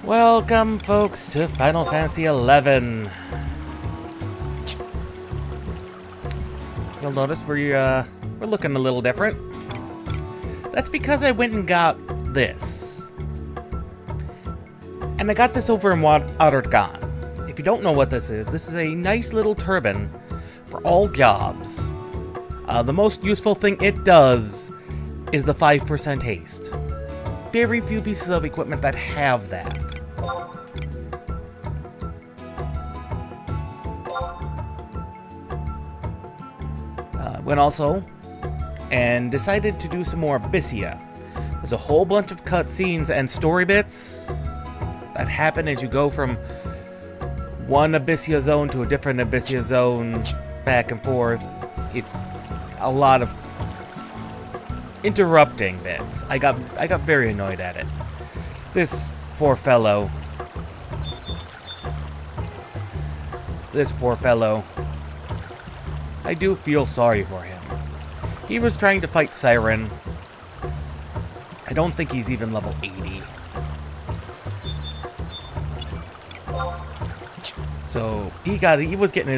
Welcome, folks, to Final Fantasy XI. You'll notice we're looking a little different. That's because I went and got this. And I got this over in Outergon. If you don't know what this is a nice little turban for all jobs. The most useful thing it does is the 5% haste. Very few pieces of equipment that have that. Went also and decided to do some more Abyssia. There's a whole bunch of cutscenes and story bits that happen as you go from one Abyssia zone to a different Abyssia zone, back and forth. It's a lot of interrupting bits. I got very annoyed at it. This poor fellow. I do feel sorry for him. He was trying to fight Siren. I don't think he's even level 80. So he was getting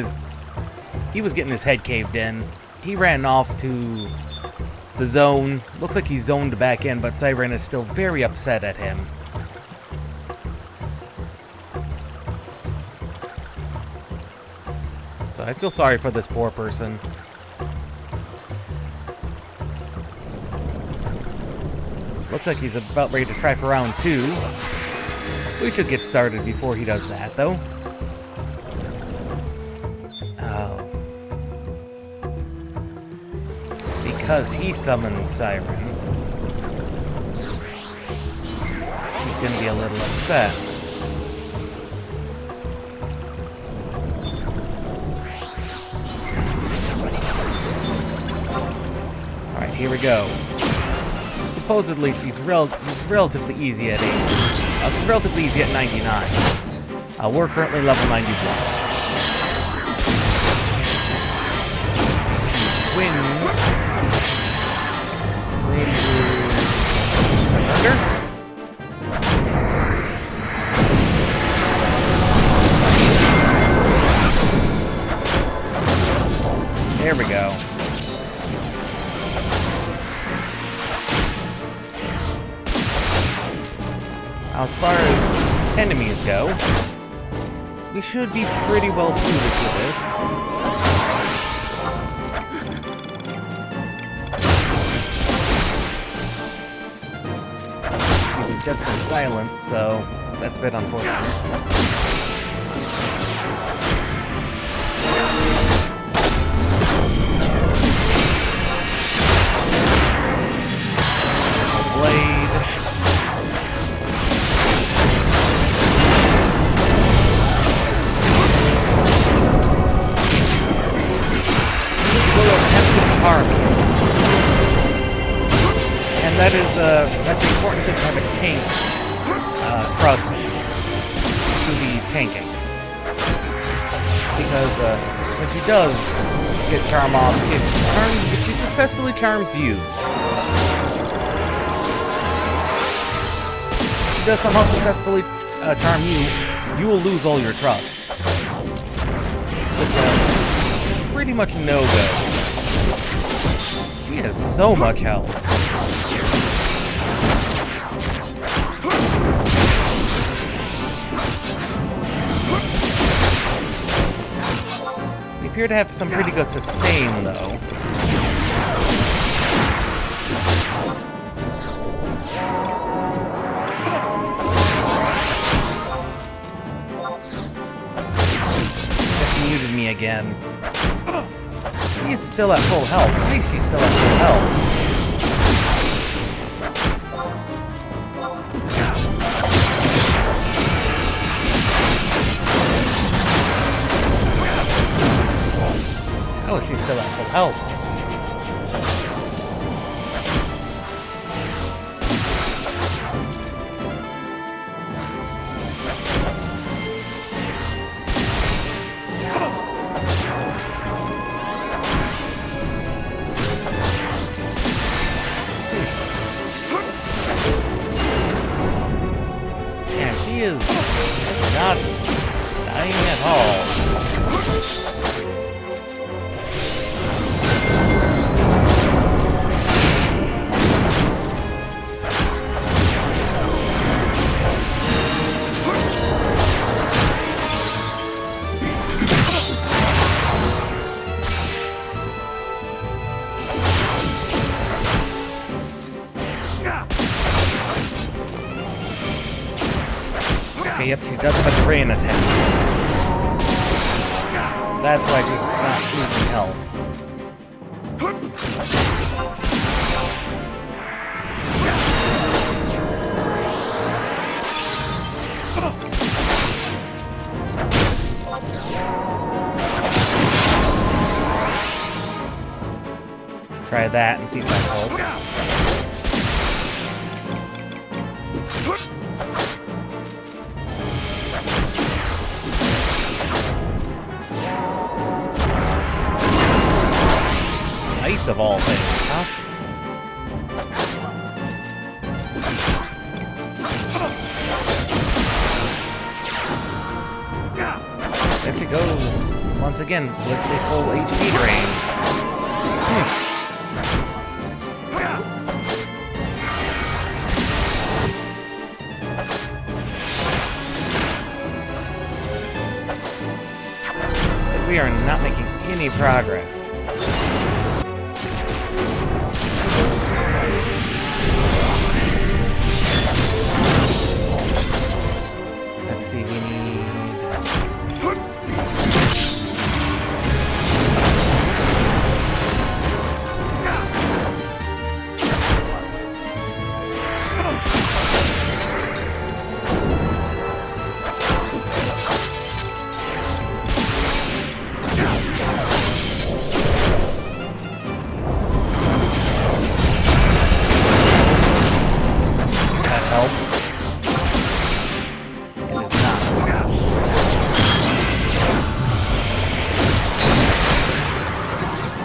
his head caved in. He ran off to the zone. Looks like he zoned back in, but Siren is still very upset at him. So I feel sorry for this poor person. Looks like he's about ready to try for round 2. We should get started before he does that, though. Oh. Because he summoned Siren, he's gonna be a little upset. Alright, here we go. Supposedly she's relatively easy at 80. She's relatively easy at 99. We're currently level 91. She's wind. There we go. As far as enemies go, we should be pretty well suited to this. See, we've just been silenced, so that's a bit unfortunate. That's an important thing to have a tank trust to the tanking. Because when she does get charm off, if she successfully charms you, if she does somehow successfully charm you, you will lose all your trust. Which pretty much no-go. She has so much health. We appear to have some pretty good sustain, though. Just muted me again. She's still at full health. Why is she still at full health? Oh, she's still at full health. She is not dying at all. Okay, yep, she does have a rain attack. That's why she's not losing health. Let's try that and see if that helps. Ice of all things, huh? There she goes, once again, with the full HP drain. We are not making any progress. Let's see, we need...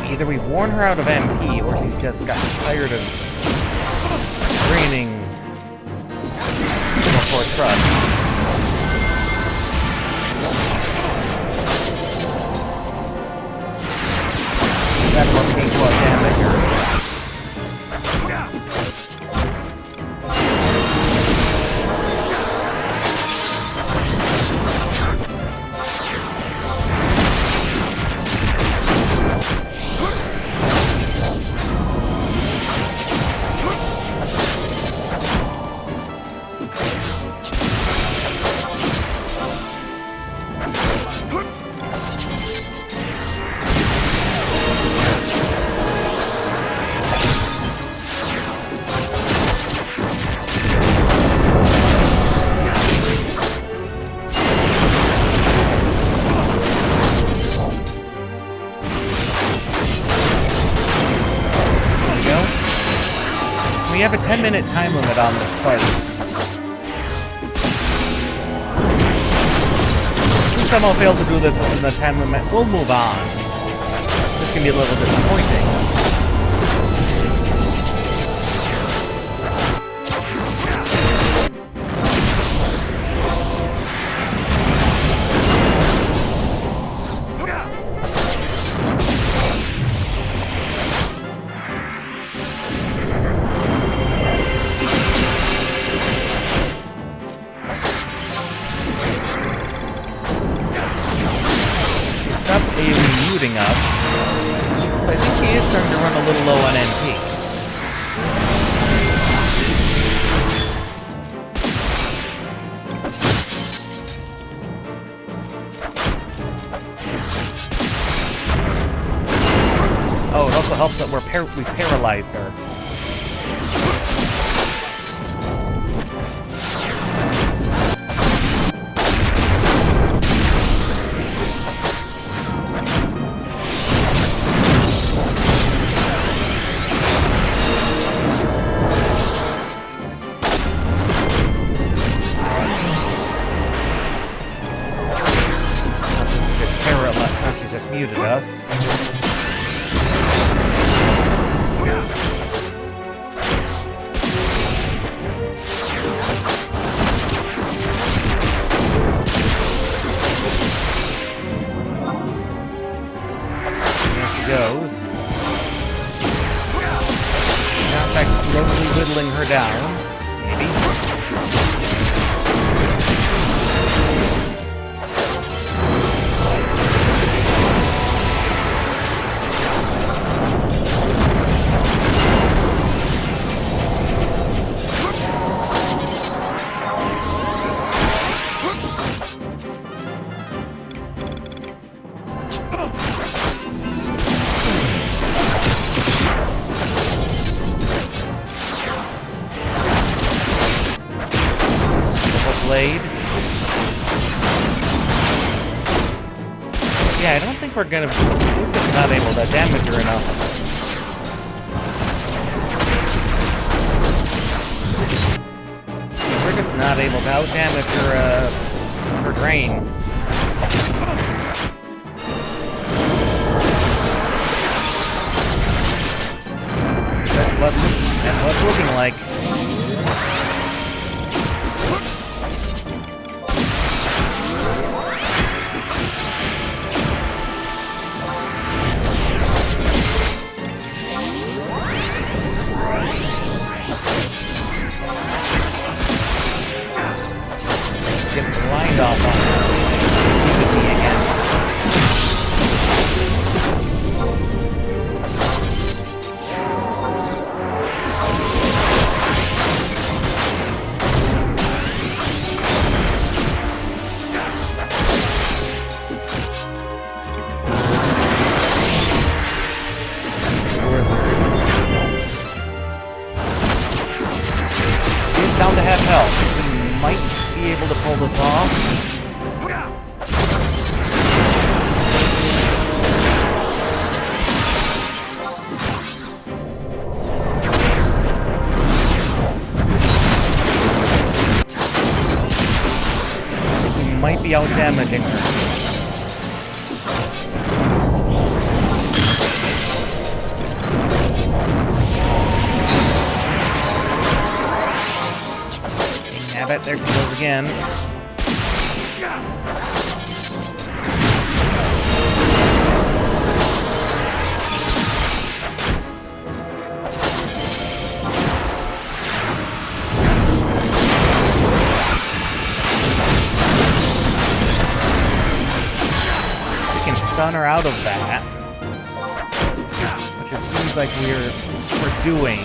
Either we've worn her out of MP, or she's just got tired of draining more trust. That one takes more damage. We have a 10-minute time limit on this fight. If we somehow fail to do this within the time limit, we'll move on. This can be a little disappointing. Muting us. So I think he is starting to run a little low on NP. Oh, it also helps that we paralyzed her. Just muted us. goes. Now, in fact, slowly whittling her down. Maybe. Blade. Yeah, I don't think we're just not able to damage her enough. We're just not able to out-damage her drain. That's what it's looking like. Off on her. Again. He's down to half health. We might be able to pull this off. Might be out damaging her. Have it, there she goes again. Stun her out of that, which it seems like we're doing.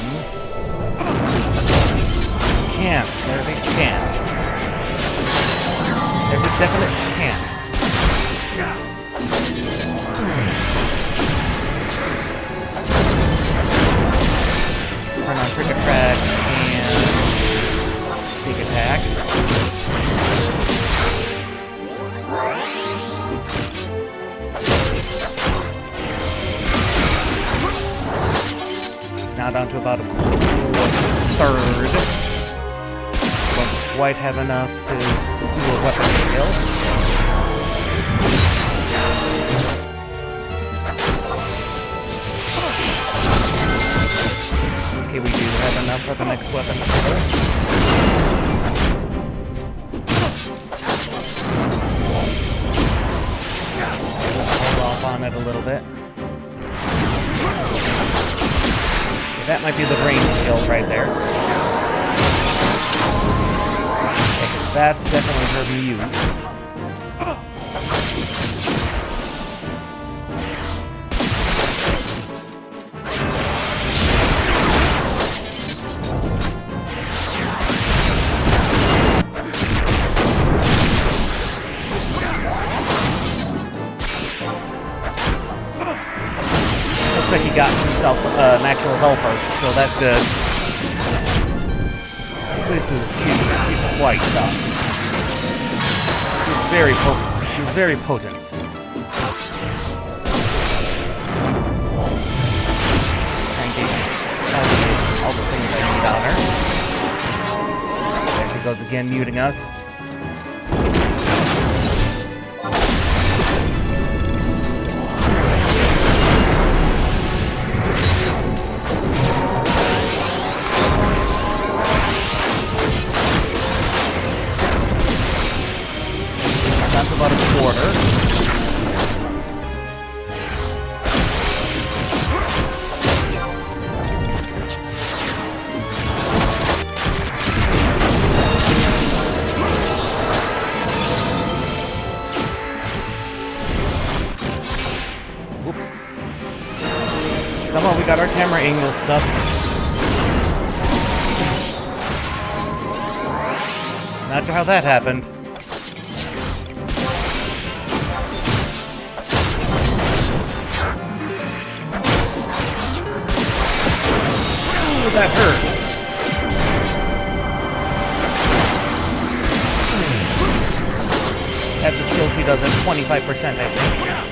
Chance. There's a chance. There's a definite chance. Turn on trick attack and sneak attack. Now down to about a third. Don't quite have enough to do a weapon skill. Okay, we do have enough for the next weapon skill. Hold off on it a little bit. That might be the brain skill right there. That's definitely her muse. Looks like he got himself an actual helper, so that's good. He's quite tough. He's very potent. He's very potent. And get all the things I need on her. There she goes again, muting us. That's about a quarter. Somehow we got our camera angle stuck. Not sure how that happened. Ooh, that hurt. That's a skill she does at 25%, I think.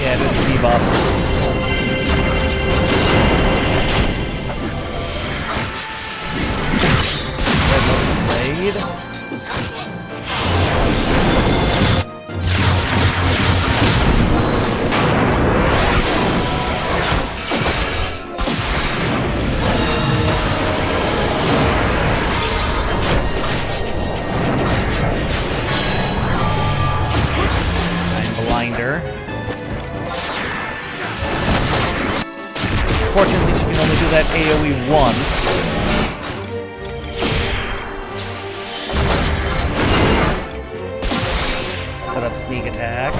Yeah, this is debuff. Red Lotus Blade. Fortunately, she can only do that AoE once. Put up sneak attack.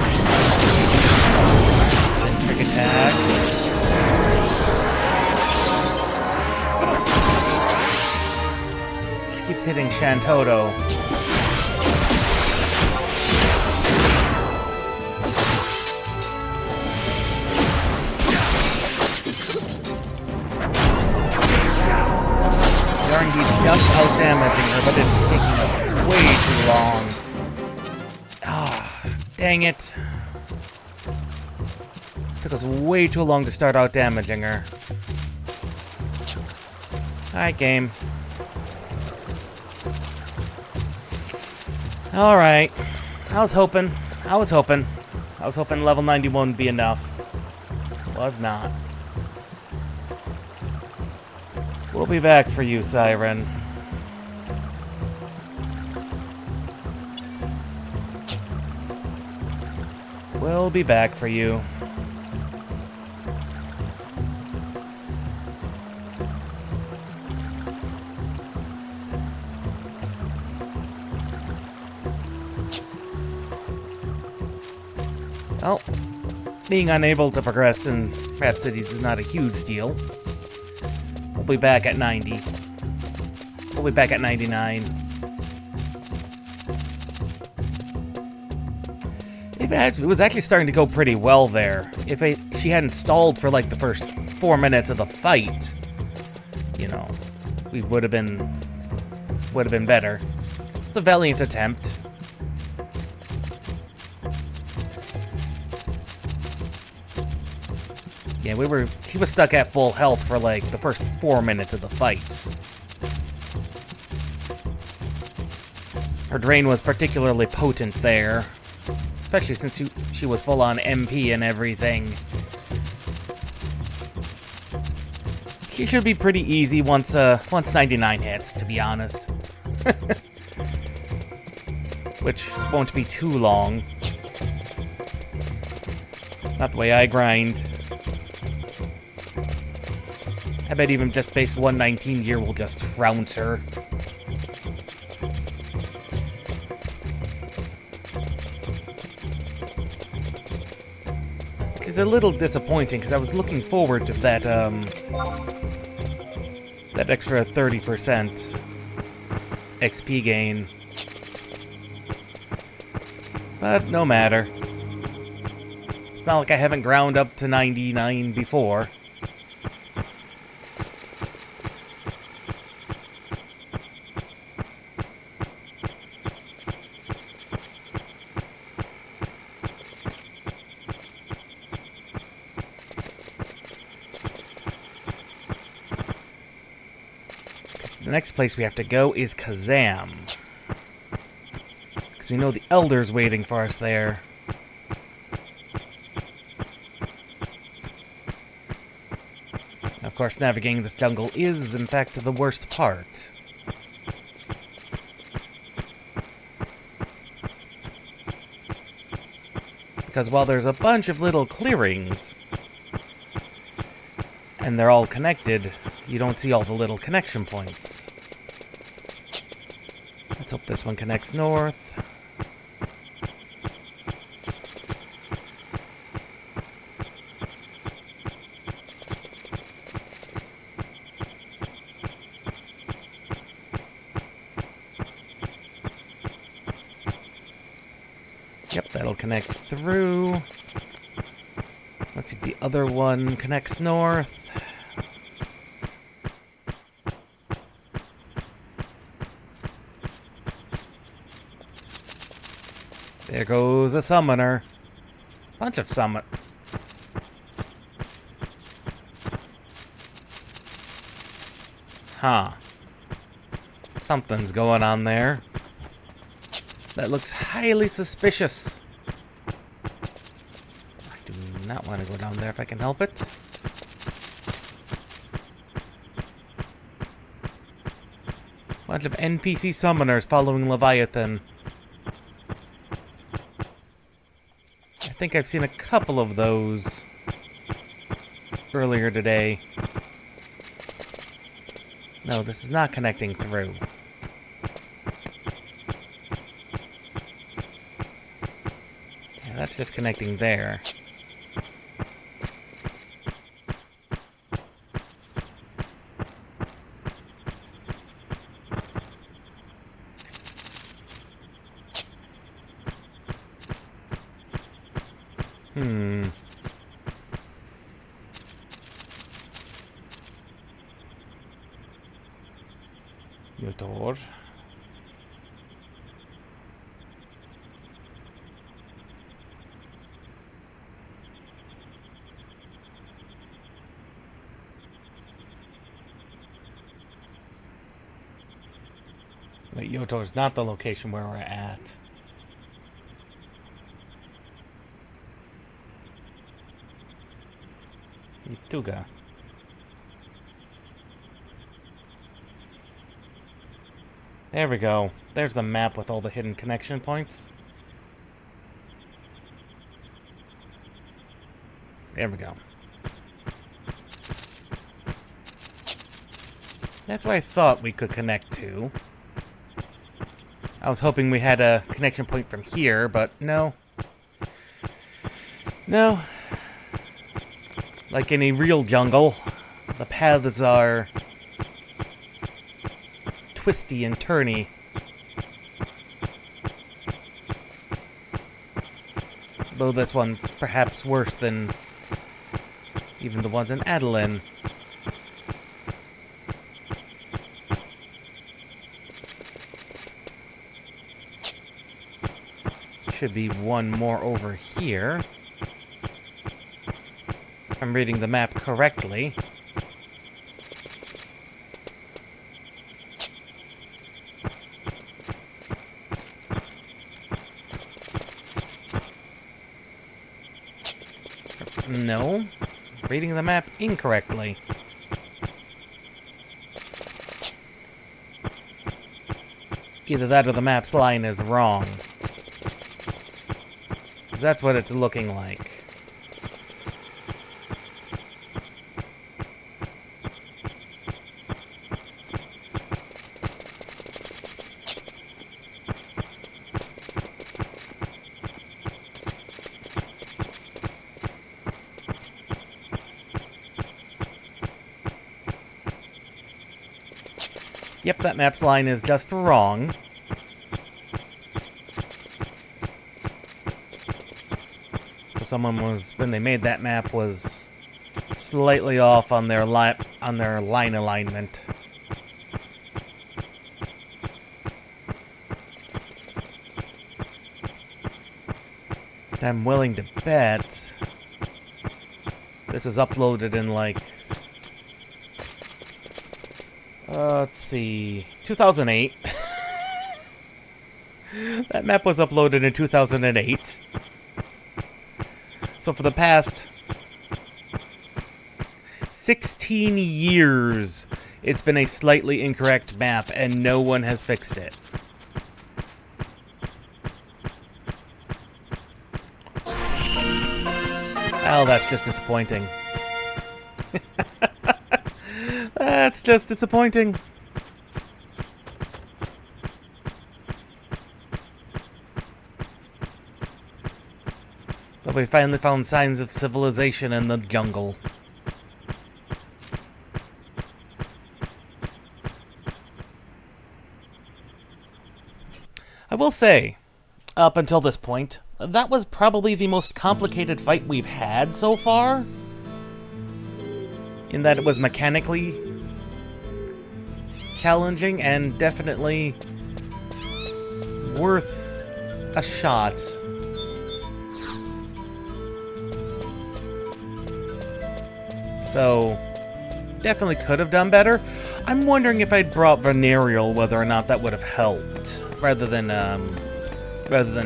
Then trick attack. She keeps hitting Shantoto. Just out damaging her, but it's taking us way too long. Ah, dang it. Took us way too long to start out damaging her. Alright, game. Alright. I was hoping level 91 would be enough. Was not. We'll be back for you, Siren. We'll be back for you. Well, being unable to progress in Rhapsodies is not a huge deal. We'll be back at 90. We'll be back at 99. It was actually starting to go pretty well there. If she hadn't stalled for like the first 4 minutes of the fight, you know, we would have been better. It's a valiant attempt. Yeah, she was stuck at full health for like the first 4 minutes of the fight. Her drain was particularly potent there. Especially since she was full on MP and everything. She should be pretty easy once 99 hits, to be honest. Which won't be too long. Not the way I grind. I bet even just base 119 gear will just trounce her. It's a little disappointing because I was looking forward to that that extra 30% XP gain. But no matter. It's not like I haven't ground up to 99 before. The next place we have to go is Kazam. Because we know the Elder's waiting for us there. Of course, navigating this jungle is, in fact, the worst part. Because while there's a bunch of little clearings, and they're all connected, you don't see all the little connection points. Let's hope this one connects north. That'll connect through. Let's see if the other one connects north. There goes a summoner. Bunch of summon. Huh. Something's going on there. That looks highly suspicious. I do not want to go down there if I can help it. Bunch of NPC summoners following Leviathan. I think I've seen a couple of those earlier today. No, this is not connecting through. Yeah, that's just connecting there. Yotor. Wait, Yotor's not the location where we're at. Yutuga. There we go. There's the map with all the hidden connection points. There we go. That's what I thought we could connect to. I was hoping we had a connection point from here, but no. No. Like any real jungle, the paths are twisty and turny. Though this one perhaps worse than even the ones in Adeline. Should be one more over here. If I'm reading the map correctly. No, reading the map incorrectly. Either that or the map's line is wrong. 'Cause that's what it's looking like. Yep, that map's line is just wrong. So someone was, when they made that map, was slightly off on their line alignment. I'm willing to bet this was uploaded in like let's see, 2008. That map was uploaded in 2008. So for the past 16 years, it's been a slightly incorrect map, and no one has fixed it. Oh, that's just disappointing. That's just disappointing. But we finally found signs of civilization in the jungle. I will say, up until this point, that was probably the most complicated fight we've had so far. In that it was mechanically challenging and definitely worth a shot. So, definitely could have done better. I'm wondering if I'd brought Venereal, whether or not that would have helped, rather than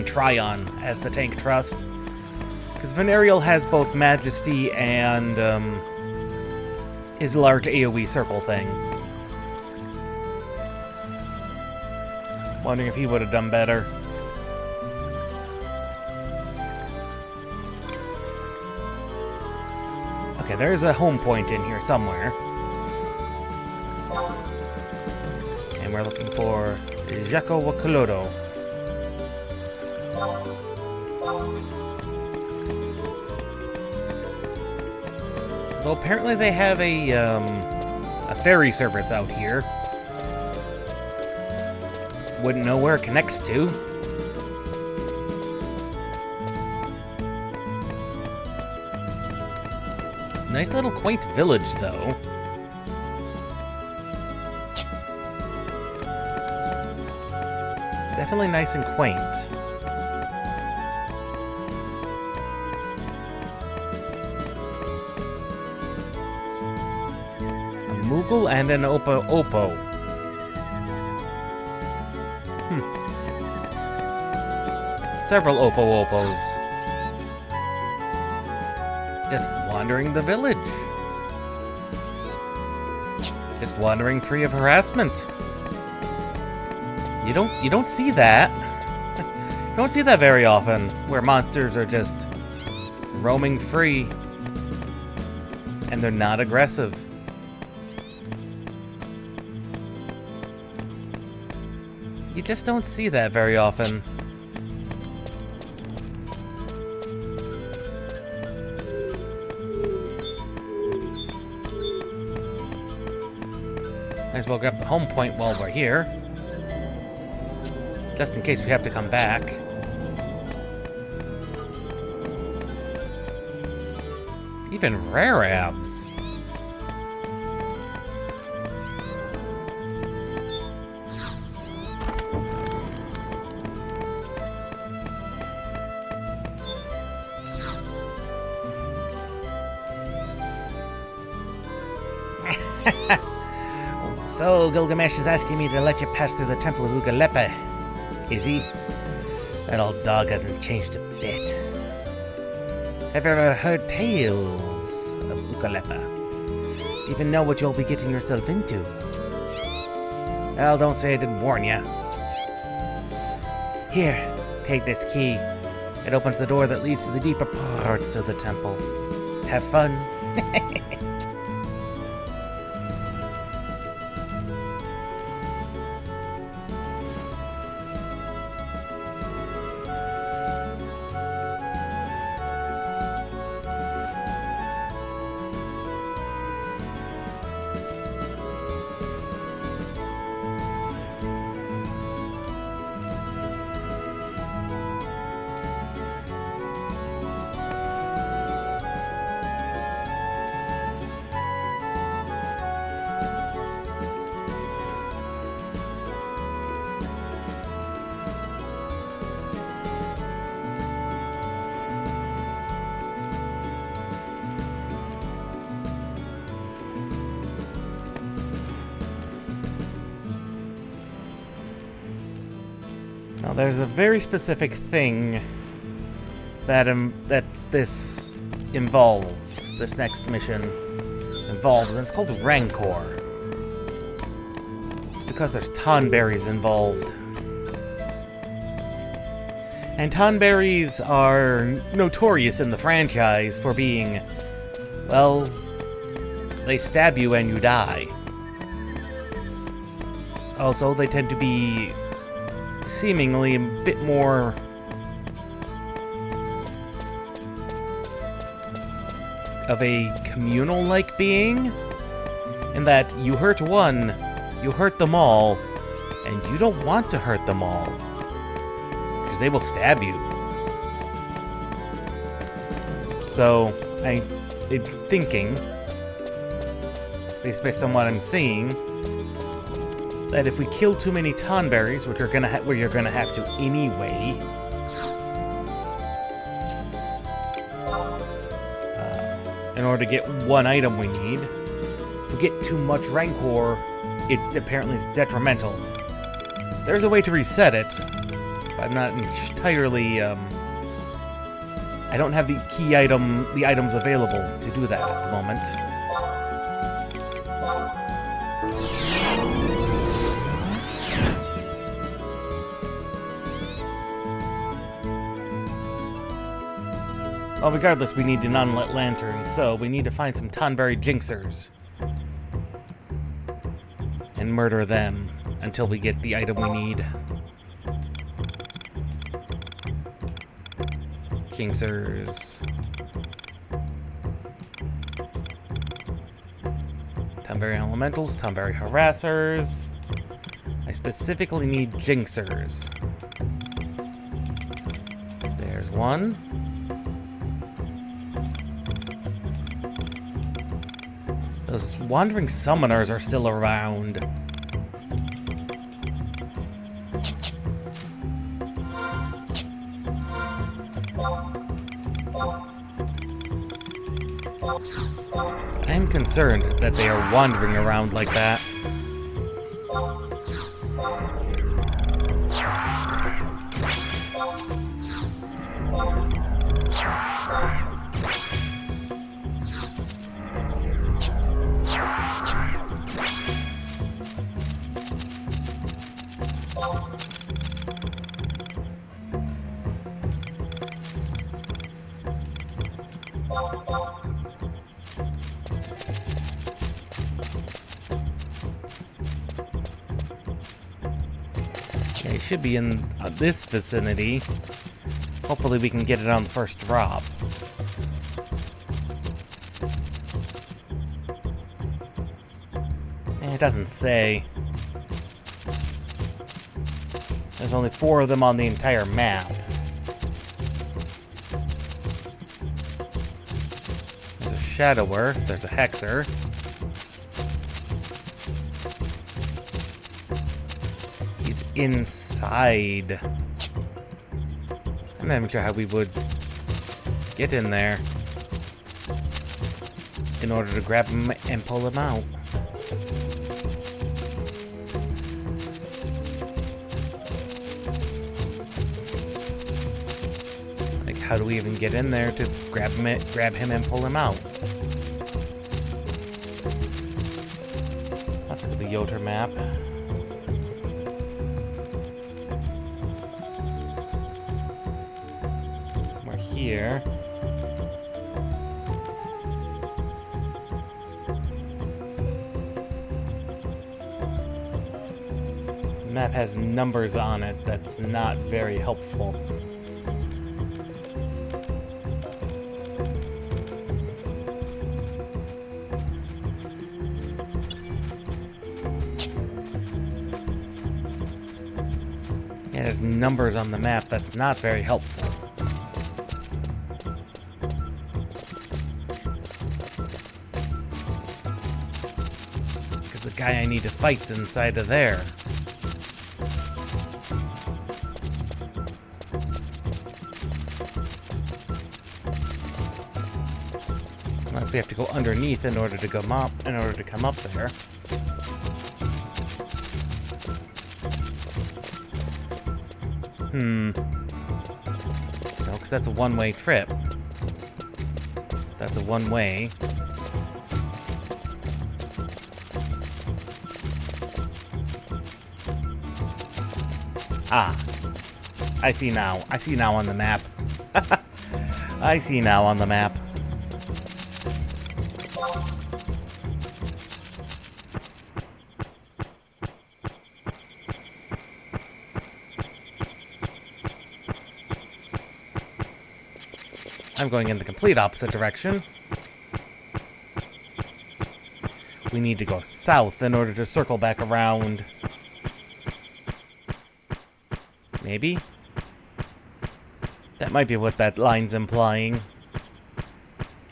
Tryon as the tank trust. Because Venereal has both Majesty and his large AoE circle thing. Wondering if he would have done better. Okay, there's a home point in here somewhere. And we're looking for Jaco Wakolodo. Though apparently they have a ferry service out here. Wouldn't know where it connects to. Nice little quaint village, though. Definitely nice and quaint. A Moogle and an Opo. Several Opos. Just wandering the village. Just wandering free of harassment. You don't see that. You don't see that very often, where monsters are just roaming free and they're not aggressive. You just don't see that very often. Might as well grab the home point while we're here. Just in case we have to come back. Even rare abs. So, Gilgamesh is asking me to let you pass through the Temple of Ukalepa, is he? That old dog hasn't changed a bit. Have you ever heard tales of Ukalepa? Do you even know what you'll be getting yourself into? Well, don't say I didn't warn you. Here, take this key. It opens the door that leads to the deeper parts of the temple. Have fun. Now, there's a very specific thing that this involves. This next mission involves, and it's called Rancor. It's because there's tonberries involved. And tonberries are notorious in the franchise for being, well, they stab you and you die. Also, they tend to be seemingly a bit more of a communal-like being, in that you hurt one, you hurt them all, and you don't want to hurt them all, because they will stab you. So, I'm thinking, based on what I'm seeing, that if we kill too many tonberries, which you're gonna have to anyway, in order to get one item we need, if we get too much rancor, it apparently is detrimental. There's a way to reset it, but I'm not entirely. I don't have the items available to do that at the moment. Well, regardless, we need an unlit lantern, so we need to find some Tonberry Jinxers. And murder them until we get the item we need. Jinxers. Tonberry Elementals, Tonberry Harassers. I specifically need Jinxers. There's one. Those wandering summoners are still around. I'm concerned that they are wandering around like that. It should be in this vicinity. Hopefully we can get it on the first drop. It doesn't say. There's only 4 of them on the entire map. There's a Shadower, there's a Hexer. He's inside. I'm not even sure how we would get in there in order to grab him and pull him out. Like, how do we even get in there to grab him and pull him out? Let's look at the Yoter map. We're here. The map has numbers on it that's not very helpful. It has numbers on the map that's not very helpful. Because the guy I need to fight's inside of there. Unless we have to go underneath in order to come up there. No, because that's a one-way trip. That's a one-way. Ah. I see now. I see now on the map. I see now on the map. I'm going in the complete opposite direction. We need to go south in order to circle back around. Maybe? That might be what that line's implying.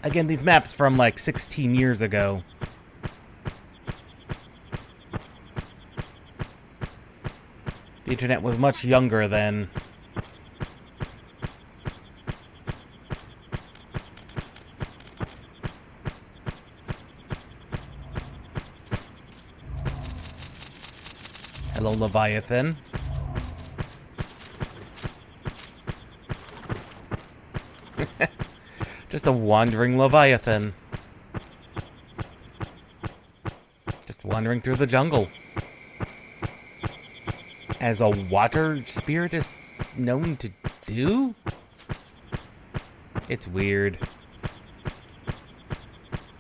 Again, these maps from like 16 years ago. The internet was much younger then. Hello, Leviathan. Just a wandering Leviathan. Just wandering through the jungle. As a water spirit is known to do? It's weird.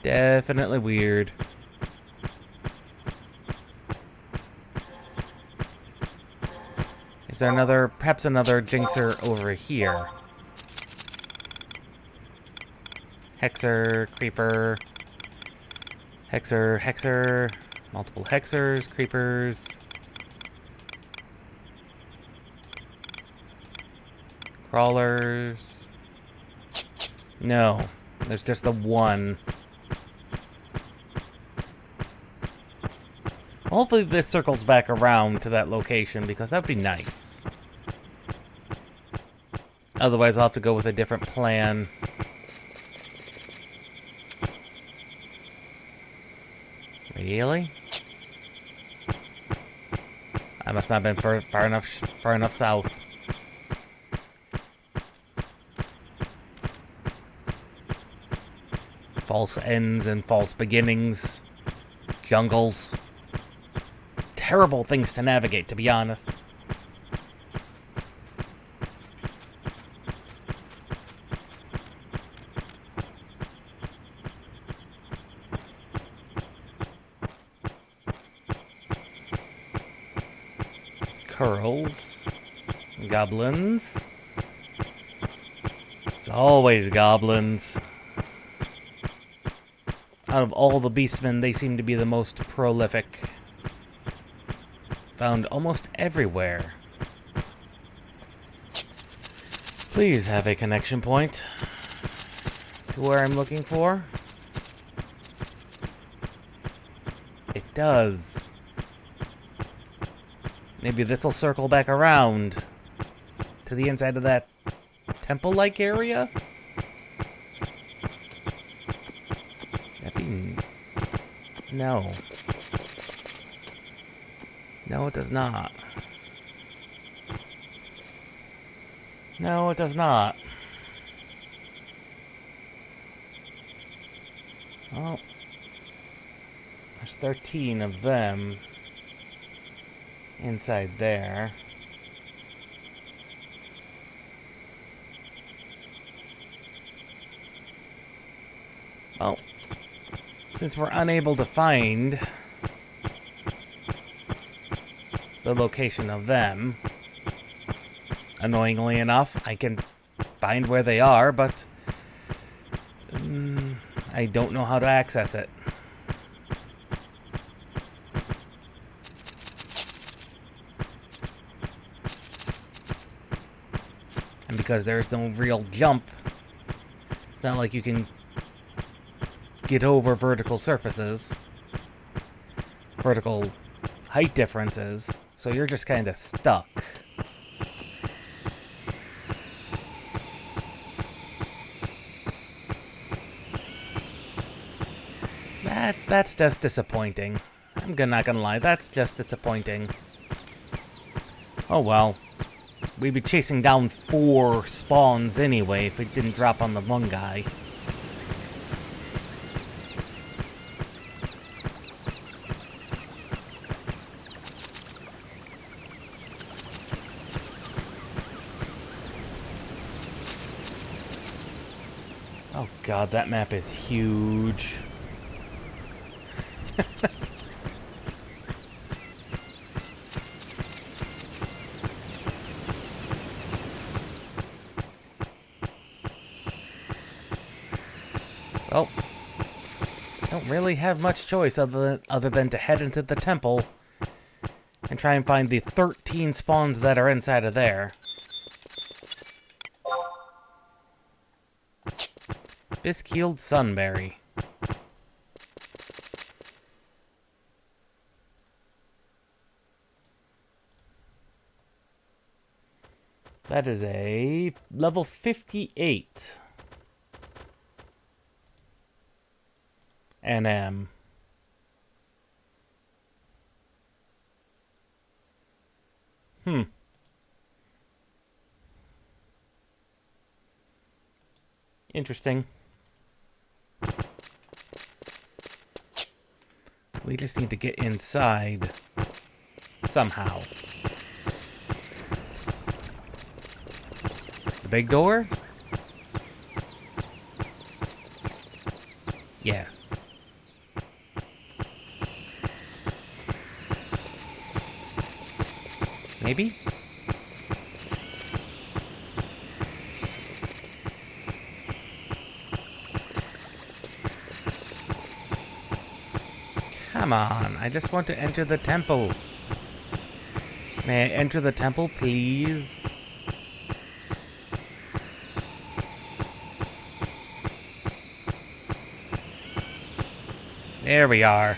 Definitely weird. Is there perhaps another Jinxer over here? Hexer, Creeper, Hexer, multiple Hexers, Creepers, Crawlers. No, there's just the one. Hopefully this circles back around to that location, because that would be nice. Otherwise I'll have to go with a different plan. Really? I must not have been far enough south. False ends and false beginnings. Jungles. Terrible things to navigate, to be honest. Curls. Goblins. It's always goblins. Out of all the beastmen, they seem to be the most prolific. Found almost everywhere. Please have a connection point to where I'm looking for. It does. Maybe this will circle back around to the inside of that temple-like area? That'd be... No. No, it does not. No, it does not. Oh. There's 13 of them inside there. Well, since we're unable to find the location of them, annoyingly enough, I can find where they are, but I don't know how to access it. And because there's no real jump, it's not like you can get over vertical surfaces, vertical height differences, so you're just kind of stuck. That's just disappointing. I'm not gonna lie, that's just disappointing. Oh well. We'd be chasing down 4 spawns anyway if it didn't drop on the one guy. Oh god, that map is huge. Well, don't really have much choice other than to head into the temple and try and find the 13 spawns that are inside of there. Biskeeled Sunberry. That is a level 58. NM. Interesting. We just need to get inside somehow. The big door? Yes. Maybe? Come on, I just want to enter the temple. May I enter the temple, please? There we are.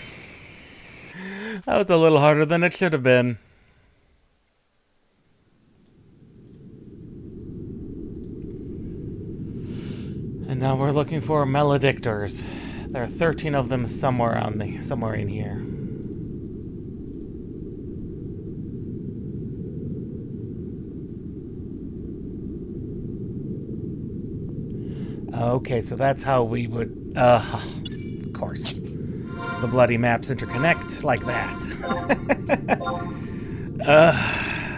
That was a little harder than it should have been. And now we're looking for maledictors. There are 13 of them somewhere in here. Okay, so that's how we would... of course. The bloody maps interconnect like that.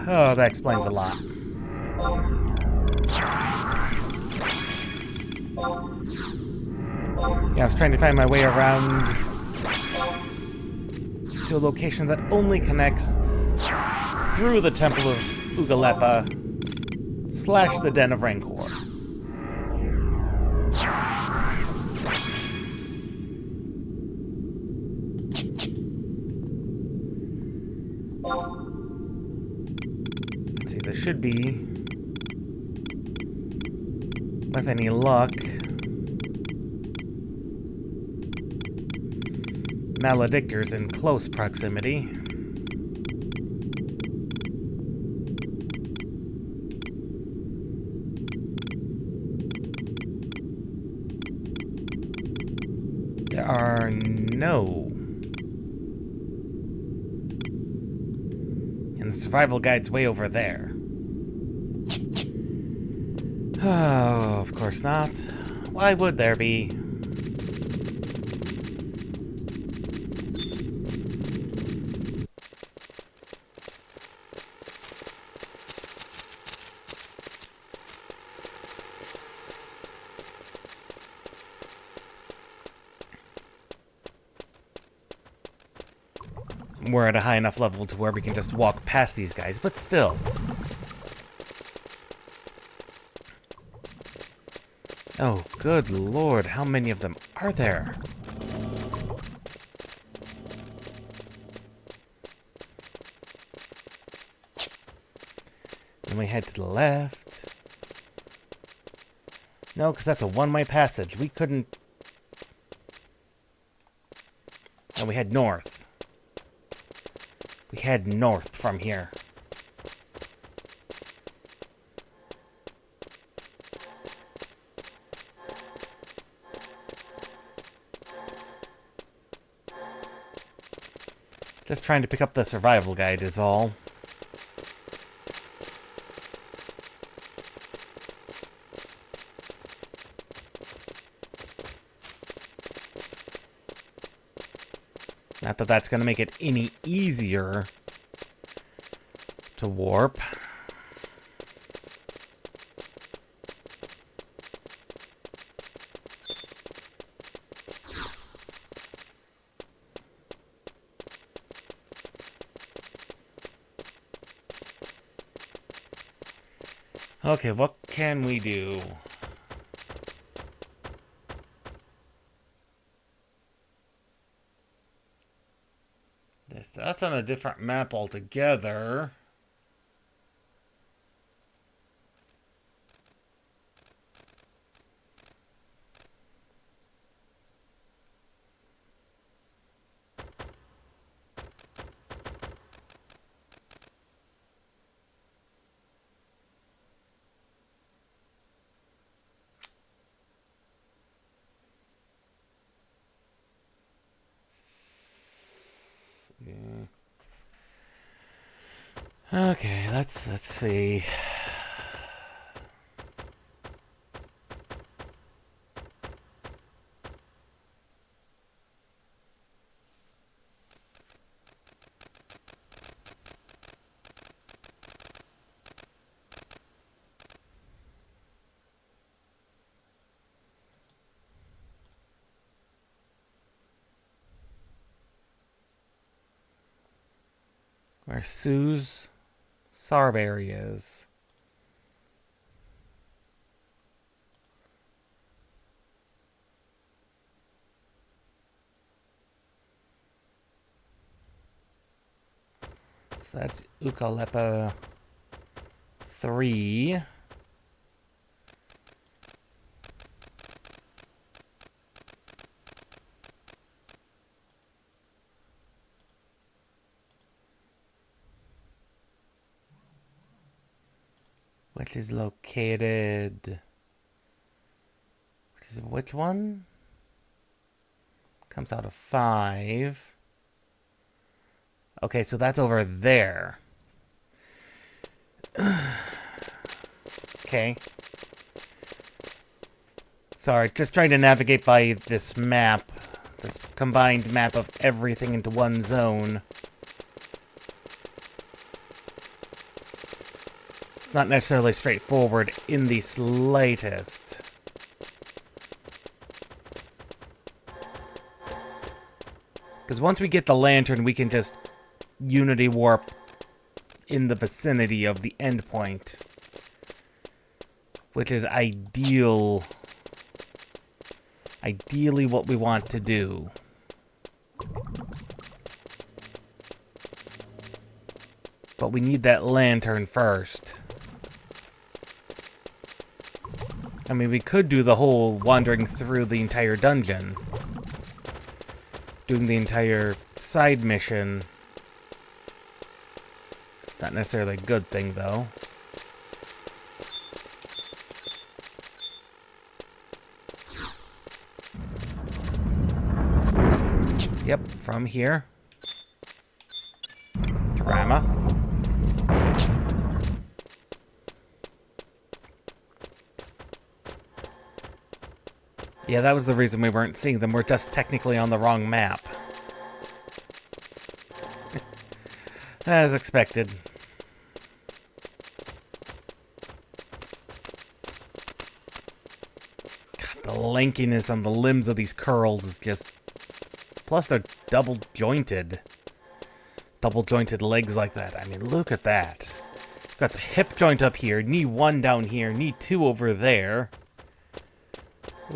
Oh, that explains a lot. Yeah, I was trying to find my way around to a location that only connects through the Temple of Ugalepa / the Den of Rancor. Let's see, there should be, with any luck, maledictors in close proximity. There are no. And the survival guide's way over there. Oh, of course not. Why would there be? We're at a high enough level to where we can just walk past these guys, but still. Oh, good lord, how many of them are there? Then we head to the left. No, because that's a one-way passage. We couldn't... No, we head north. We head north from here. Just trying to pick up the survival guide is all. Not that that's going to make it any easier to warp. Okay, what can we do? That's on a different map altogether. Okay, let's see. Where Sue's Sarberry is. So that's Ukalepa 3. Which is located... Which one? Comes out of 5. Okay, so that's over there. Okay. Sorry, just trying to navigate by this map. This combined map of everything into one zone. It's not necessarily straightforward in the slightest. Because once we get the lantern, we can just unity warp in the vicinity of the endpoint. Which is ideally what we want to do. But we need that lantern first. I mean, we could do the whole wandering through the entire dungeon. Doing the entire side mission. It's not necessarily a good thing, though. Yep, from here. To Rama. Yeah, that was the reason we weren't seeing them. We're just technically on the wrong map. As expected. God, the lankiness on the limbs of these curls is just... Plus they're double-jointed. Double-jointed legs like that. I mean, look at that. Got the hip joint up here, knee 1 down here, knee 2 over there.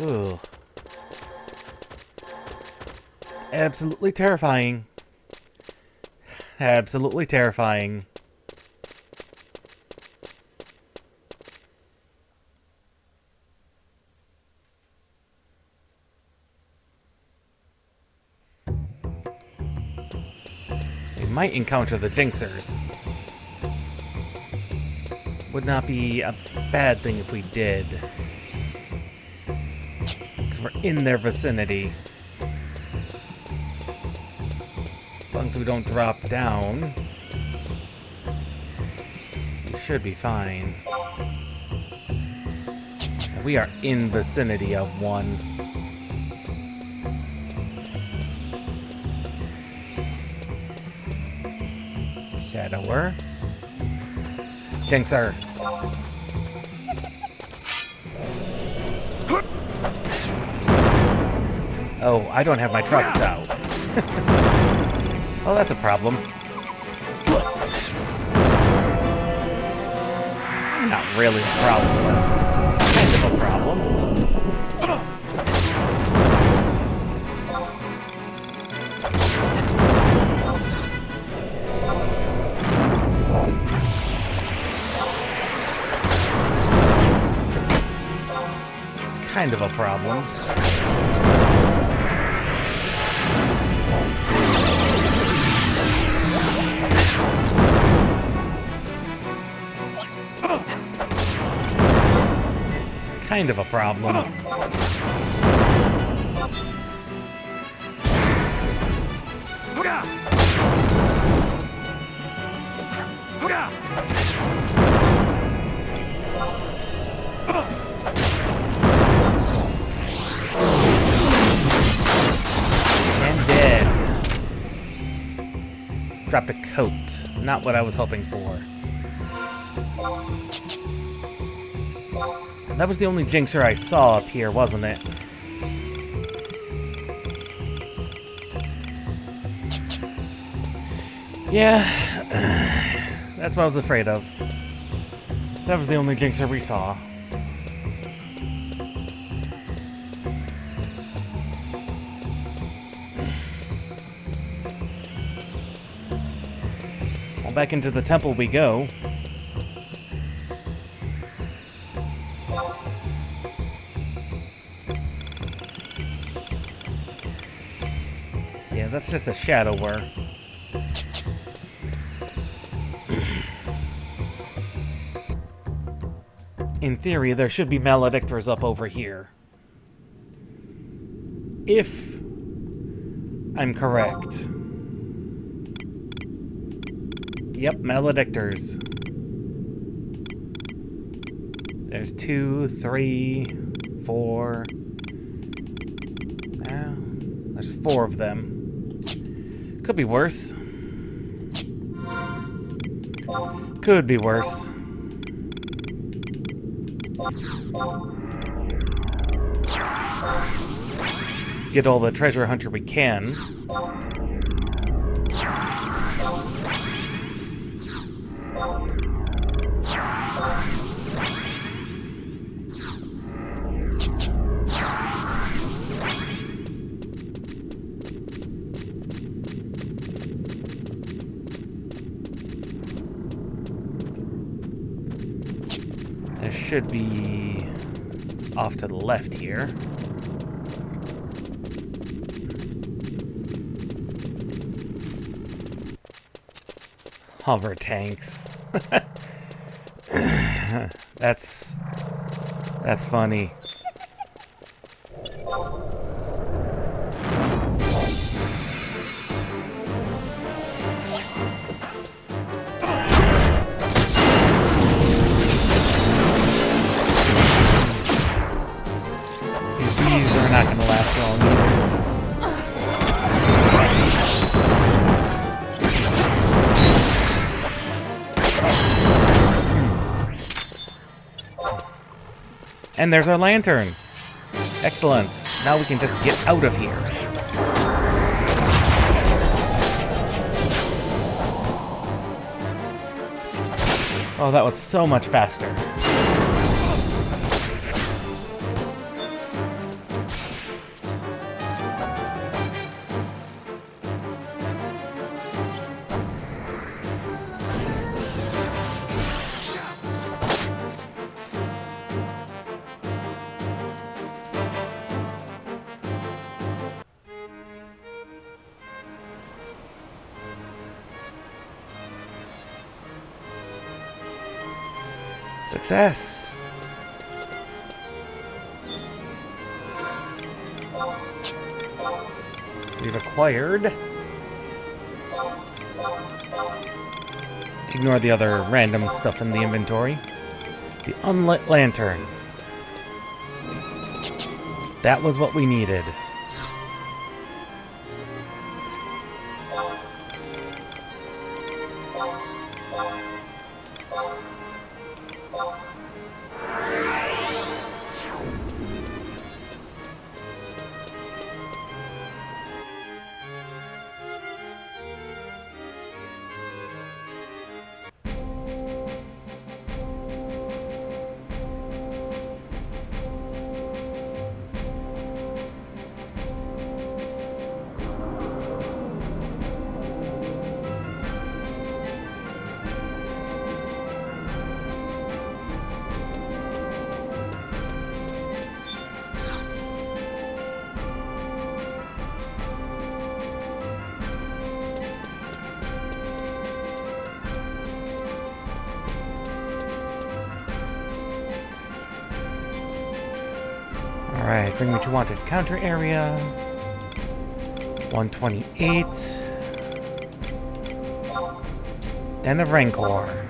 Ooh. Absolutely terrifying. Absolutely terrifying. We might encounter the Jinxers. Would not be a bad thing if we did. Because we're in their vicinity. As long as we don't drop down, we should be fine. We are in vicinity of one. Shadower. Jinxer. Oh, I don't have my trusts out. Oh, that's a problem. Not really a problem, but kind of a problem. Kind of a problem. Kind of a problem. dropped a coat. Not what I was hoping for. That was the only jinxer I saw up here, wasn't it? Yeah, that's what I was afraid of. That was the only jinxer we saw. Well, back into the temple we go. Yeah, that's just a shadower. In theory, there should be maledictors up over here. If I'm correct. Yep, maledictors. There's 2, 3, 4. There's 4 of them. Could be worse. Could be worse. Get all the treasure hunter we can. There should be off to the left here. Hover tanks. That's funny. These are not going to last long either. And there's our lantern. Excellent. Now we can just get out of here. Oh, that was so much faster. Success! We've acquired... Ignore the other random stuff in the inventory. The unlit lantern. That was what we needed. Alright, bring me to wanted counter area. 128. Den of Rancor.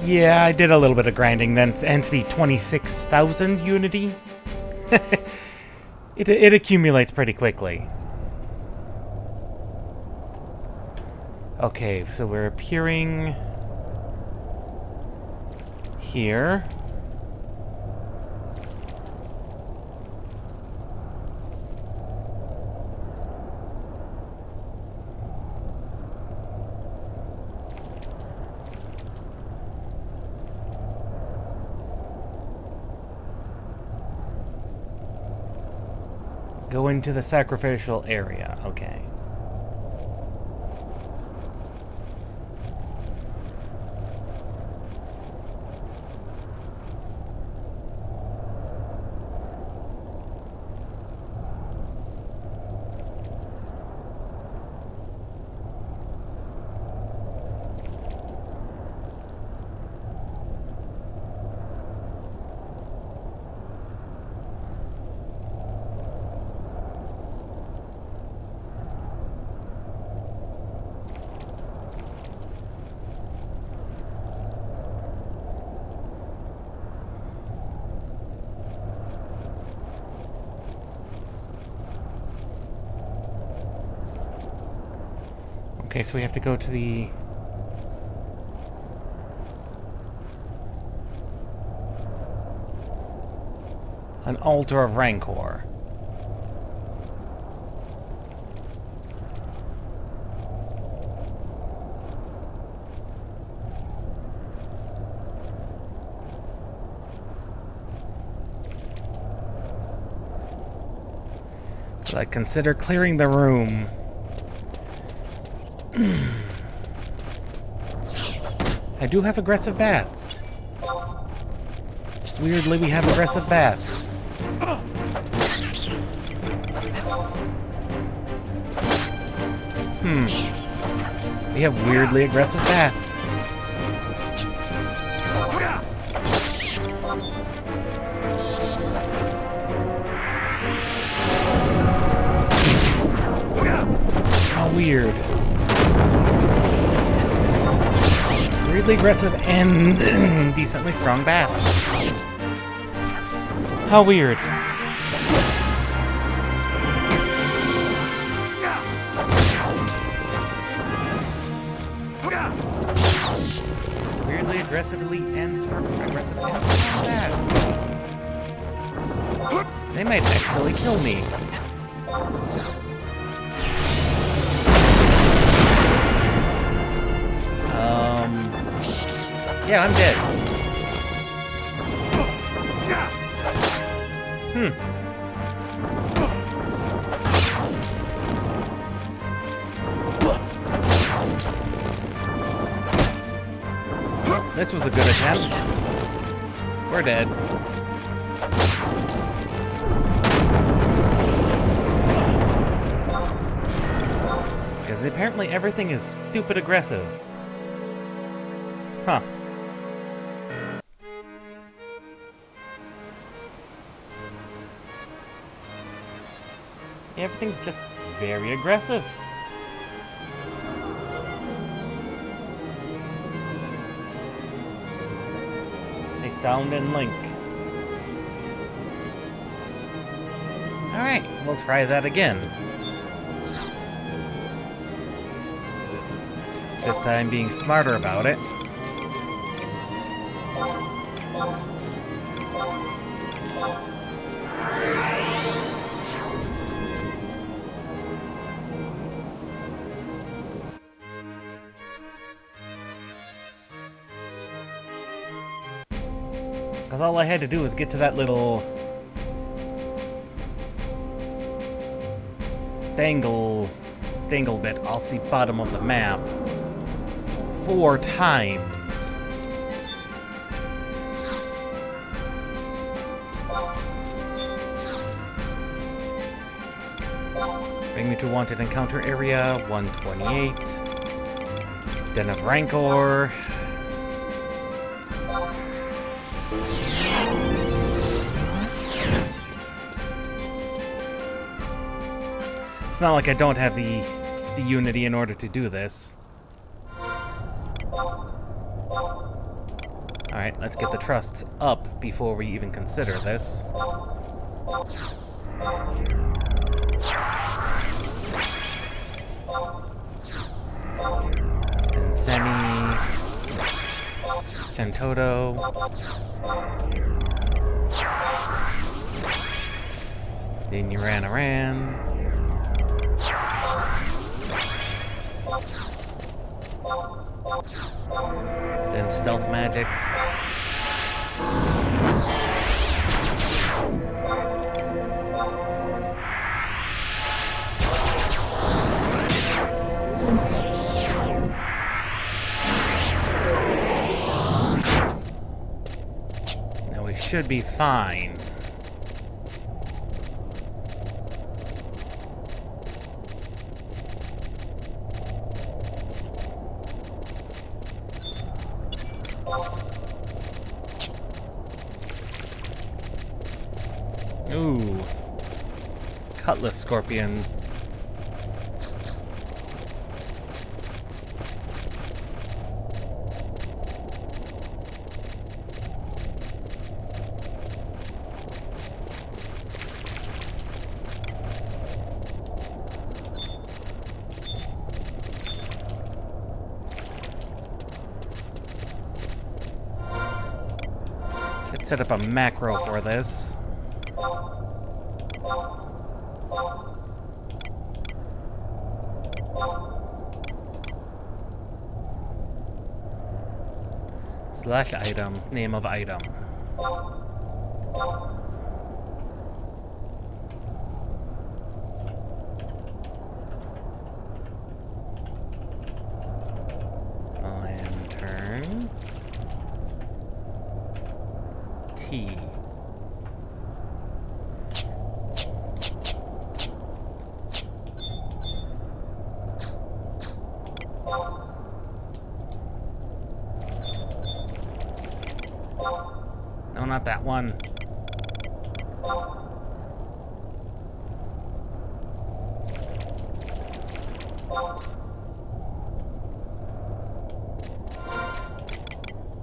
Yeah, I did a little bit of grinding, then hence the 26,000 unity. It accumulates pretty quickly. Okay, so we're appearing here. Go into the sacrificial area. Okay. Okay, so we have to go to the... an altar of Rancor. So I consider clearing the room. I do have aggressive bats. Weirdly, we have aggressive bats. We have weirdly aggressive bats. How weird. Weirdly aggressive and decently strong bats. How weird. Weirdly aggressively and strong bats. They might actually kill me. Yeah, I'm dead. This was a good attempt. We're dead. Because apparently everything is stupid aggressive. Huh. Everything's just very aggressive. They sound and link. Alright, we'll try that again. This time being smarter about it. Because all I had to do was get to that little dangle bit off the bottom of the map 4 times. Bring me to wanted encounter area 128. Den of Rancor. It's not like I don't have the unity in order to do this. Alright, let's get the trusts up before we even consider this. Toto. Then you ran. Then stealth magics. Now we should be fine. Ooh. Cutlass Scorpion. Let's set up a macro for this. Slash item, name of item. Lantern. T. No, not that one.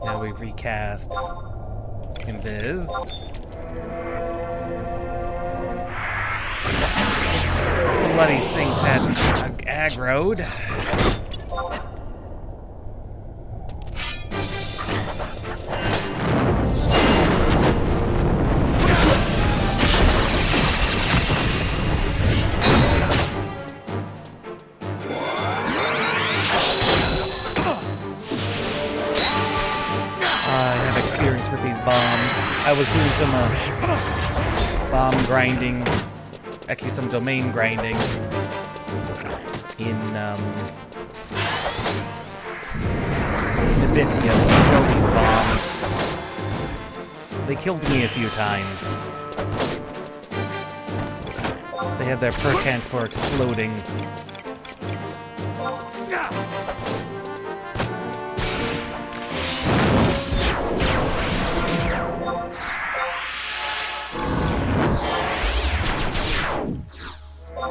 Now we've recast Invis. Bloody things had aggroed. I have experience with these bombs. I was doing some bomb grinding, actually some domain grinding in Nibisia, so I killed these bombs. They killed me a few times. They have their percent for exploding.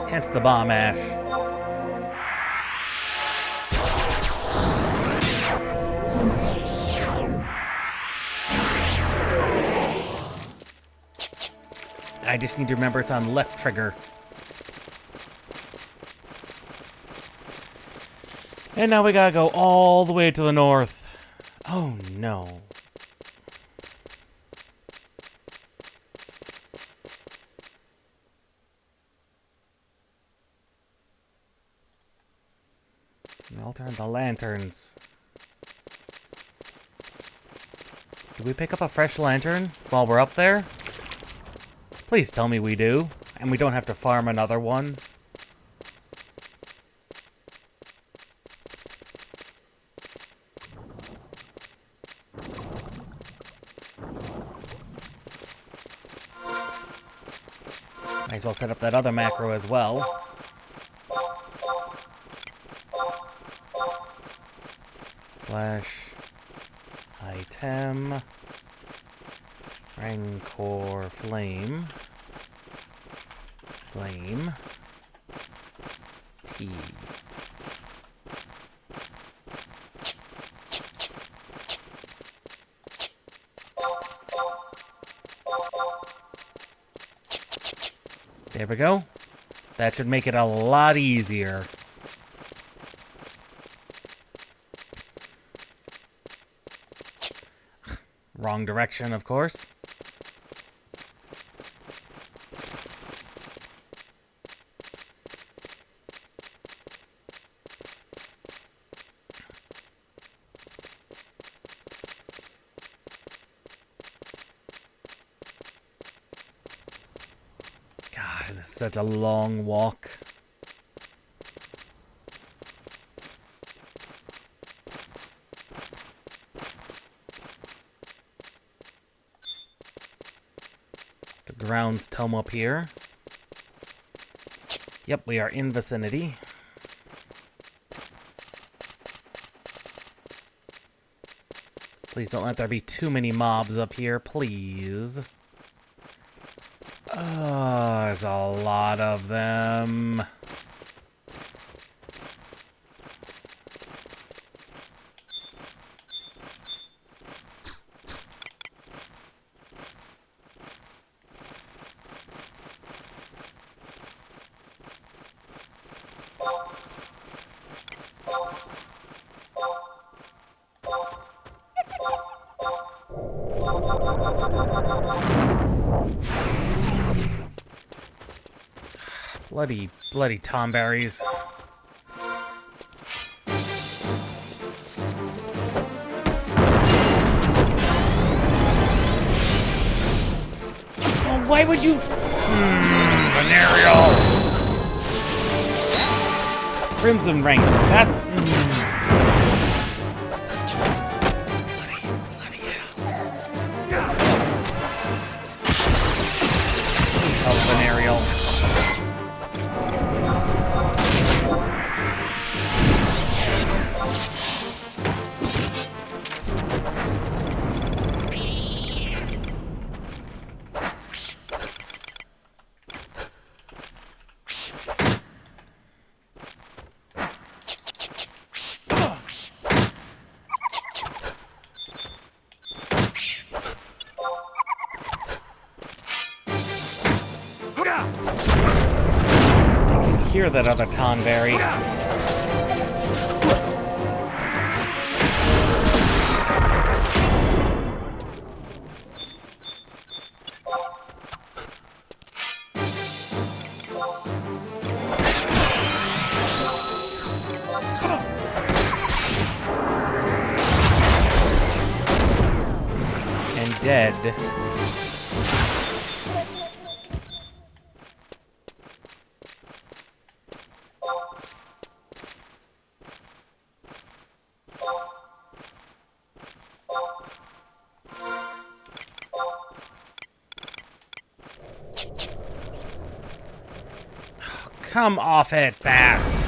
Hence the bomb ash. I just need to remember it's on left trigger. And now we gotta go all the way to the north. Oh no. I'll turn the lanterns. Do we pick up a fresh lantern while we're up there? Please tell me we do, and we don't have to farm another one. Might as well set up that other macro as well. Slash item Rancor Flame T. There we go. That should make it a lot easier. Wrong direction, of course. God, this is such a long walk. Grounds tome up here. Yep, we are in vicinity. Please don't let there be too many mobs up here, please. Oh, there's a lot of them. Bloody tomberries. Oh, why would you? Venereal! Crimson rank. That. Oh, Venereal. Hear that other tonberry. And dead. Come off it, bats!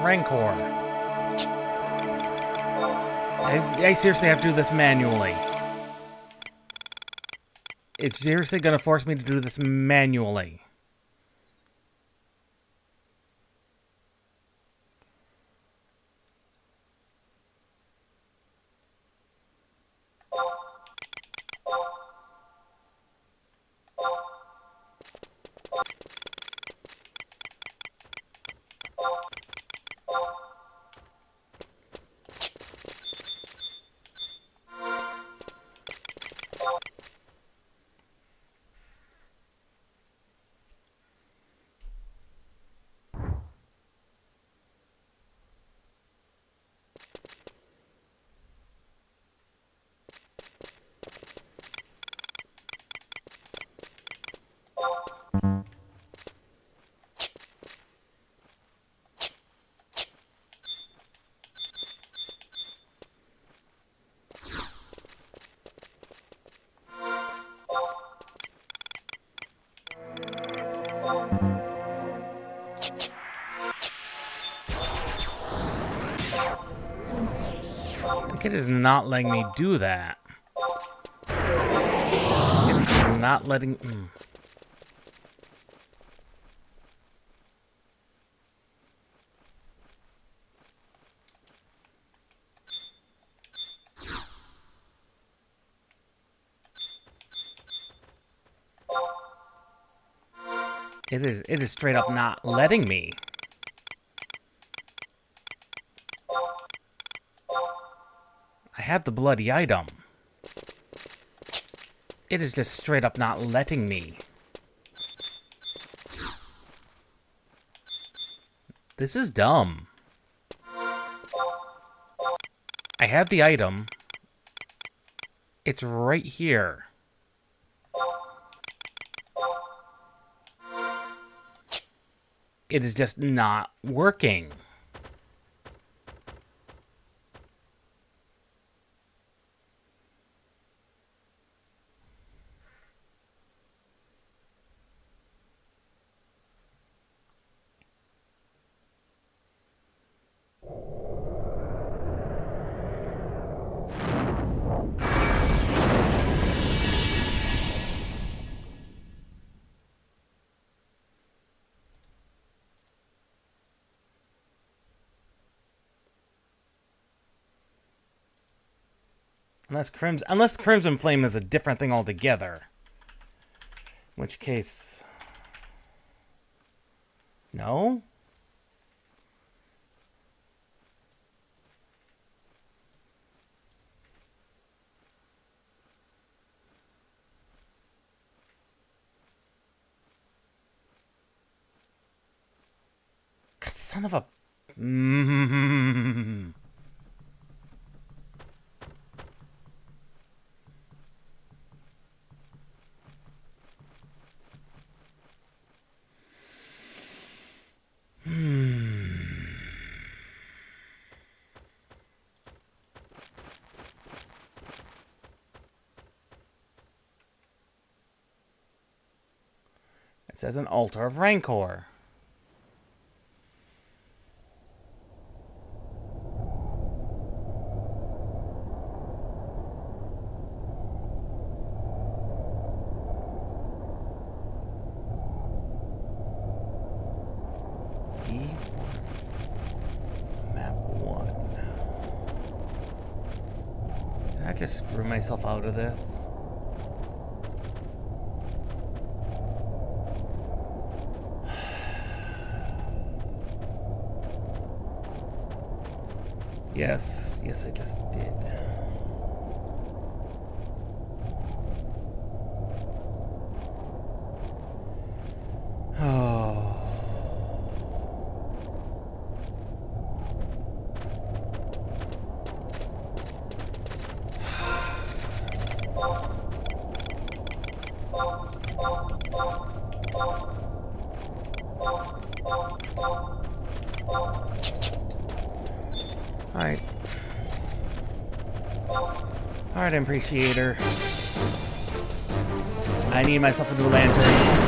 Rancor. I seriously have to do this manually. It's seriously gonna force me to do this manually. It is not letting me do that. It's not letting... It is straight up not letting me. I have the bloody item. It is just straight up not letting me. This is dumb. I have the item. It's right here. It is just not working. Unless Crimson Flame is a different thing altogether. In which case... No? Son of a... It says an altar of Rancor. Map 1. Did I just screw myself out of this? Yes, I just did. Oh. Alright, Appreciator. I need myself a new lantern.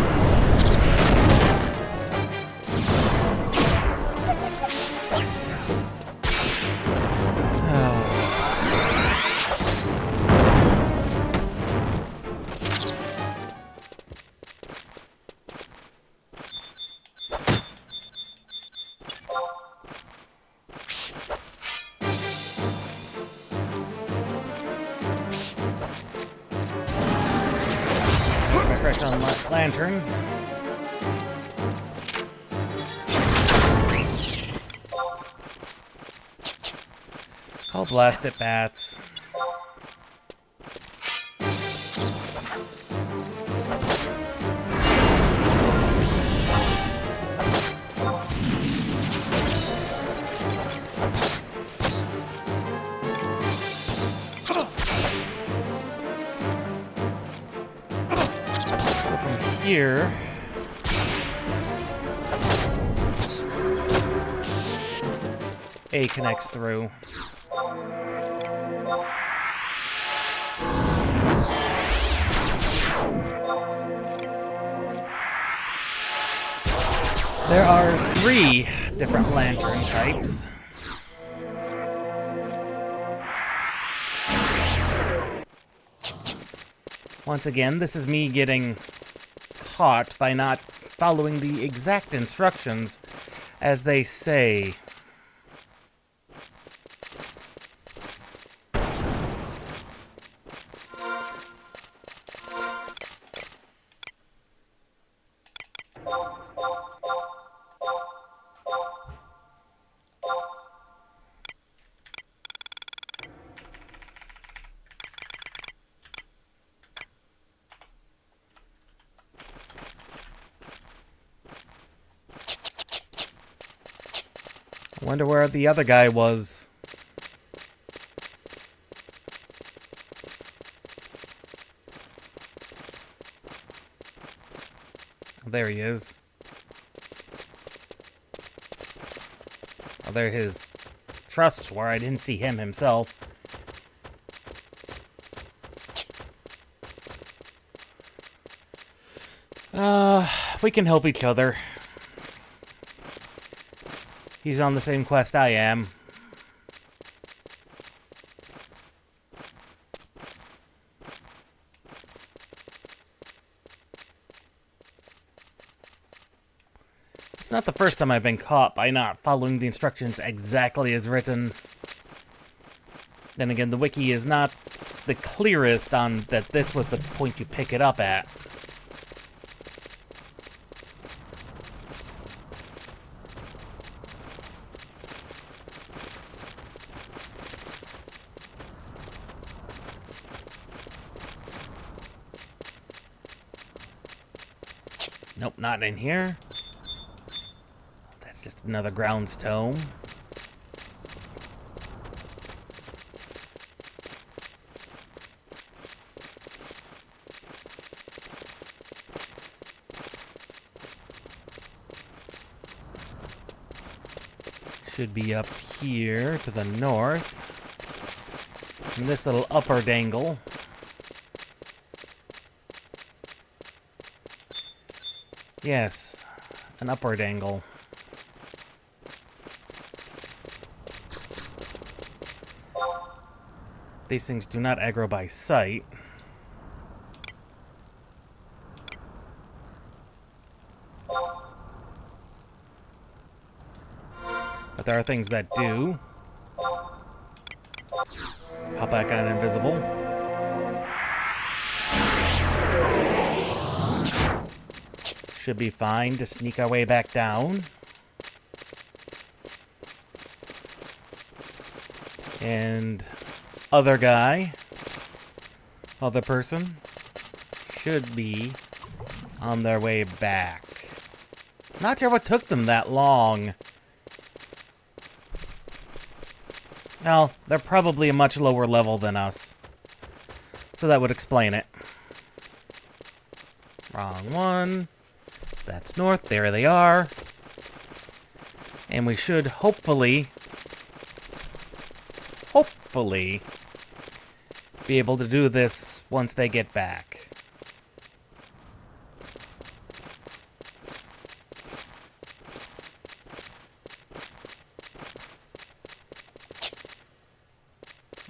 Lantern. I'll blast it, bats. Here. A connects through. There are 3 different lantern types. Once again, this is me getting caught by not following the exact instructions as they say. I wonder where the other guy was. Oh, there he is. Oh, there his trusts were. I didn't see him himself. We can help each other. He's on the same quest I am. It's not the first time I've been caught by not following the instructions exactly as written. Then again, the wiki is not the clearest on that this was the point you pick it up at. Nope, not in here. That's just another grounds tome. Should be up here to the north. In this little upper dangle. Yes, an upward angle. These things do not aggro by sight. But there are things that do. Hop back on invisible. Should be fine to sneak our way back down. And other guy, other person, should be on their way back. Not sure what took them that long. Well, they're probably a much lower level than us. So that would explain it. Wrong one. That's north. There they are. And we should hopefully be able to do this once they get back.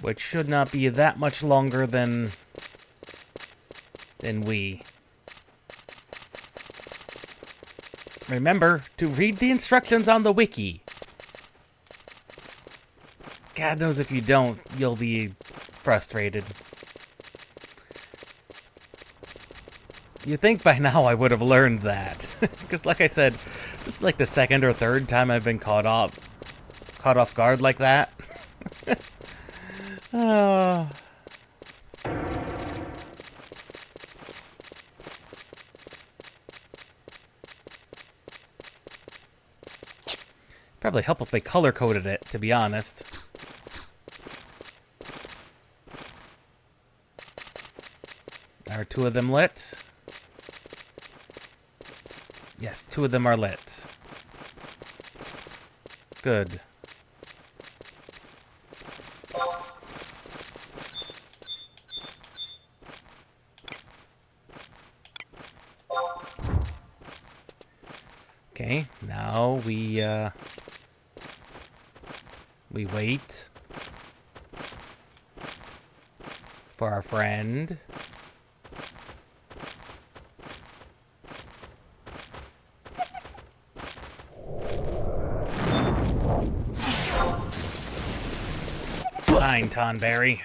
Which should not be that much longer than we. Remember to read the instructions on the wiki. God knows if you don't, you'll be frustrated. You'd think by now I would have learned that. Because like I said, this is like the second or third time I've been caught off guard like that. Probably help if they color-coded it, to be honest. Are two of them lit? Yes, two of them are lit. Good. Okay, now we wait for our friend behind, Tonberry.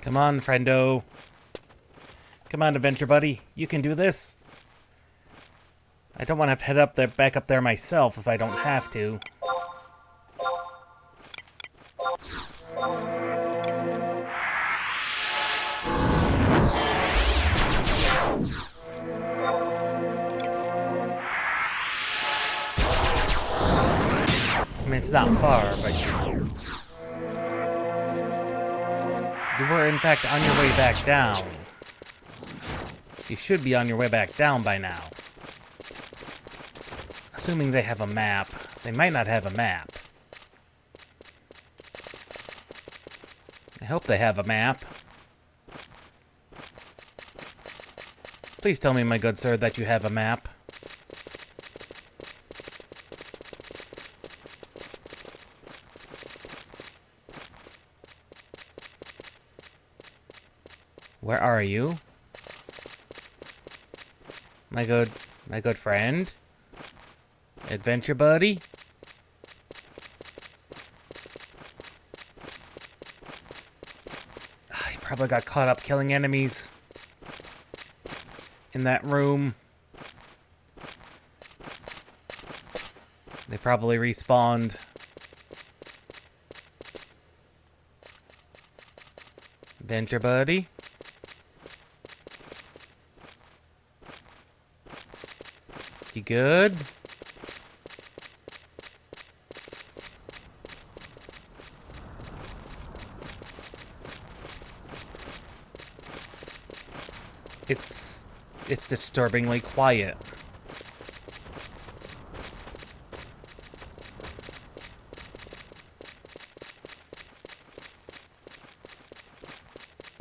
Come on, friendo. Come on, adventure buddy. You can do this. I don't want to have to head up there, back up there myself if I don't have to. I mean, it's not far, but... You were, in fact, on your way back down. You should be on your way back down by now. Assuming they have a map. They might not have a map. I hope they have a map. Please tell me, my good sir, that you have a map. Where are you? My good friend? Adventure buddy? He probably got caught up killing enemies in that room. They probably respawned. Adventure buddy? You good? It's disturbingly quiet.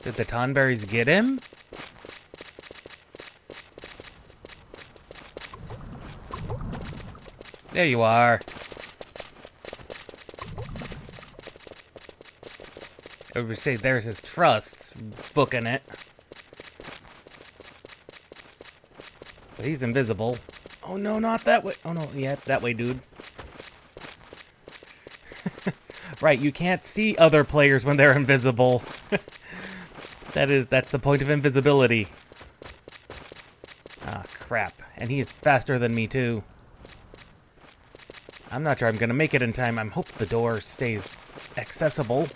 Did the Tonberries get him? There you are. I would say there's his trusts, booking it. So he's invisible. Oh no, not that way. Oh no, yeah, that way, dude. Right, you can't see other players when they're invisible. That's the point of invisibility. Ah, crap. And he is faster than me, too. I'm not sure I'm gonna make it in time. I hope the door stays accessible.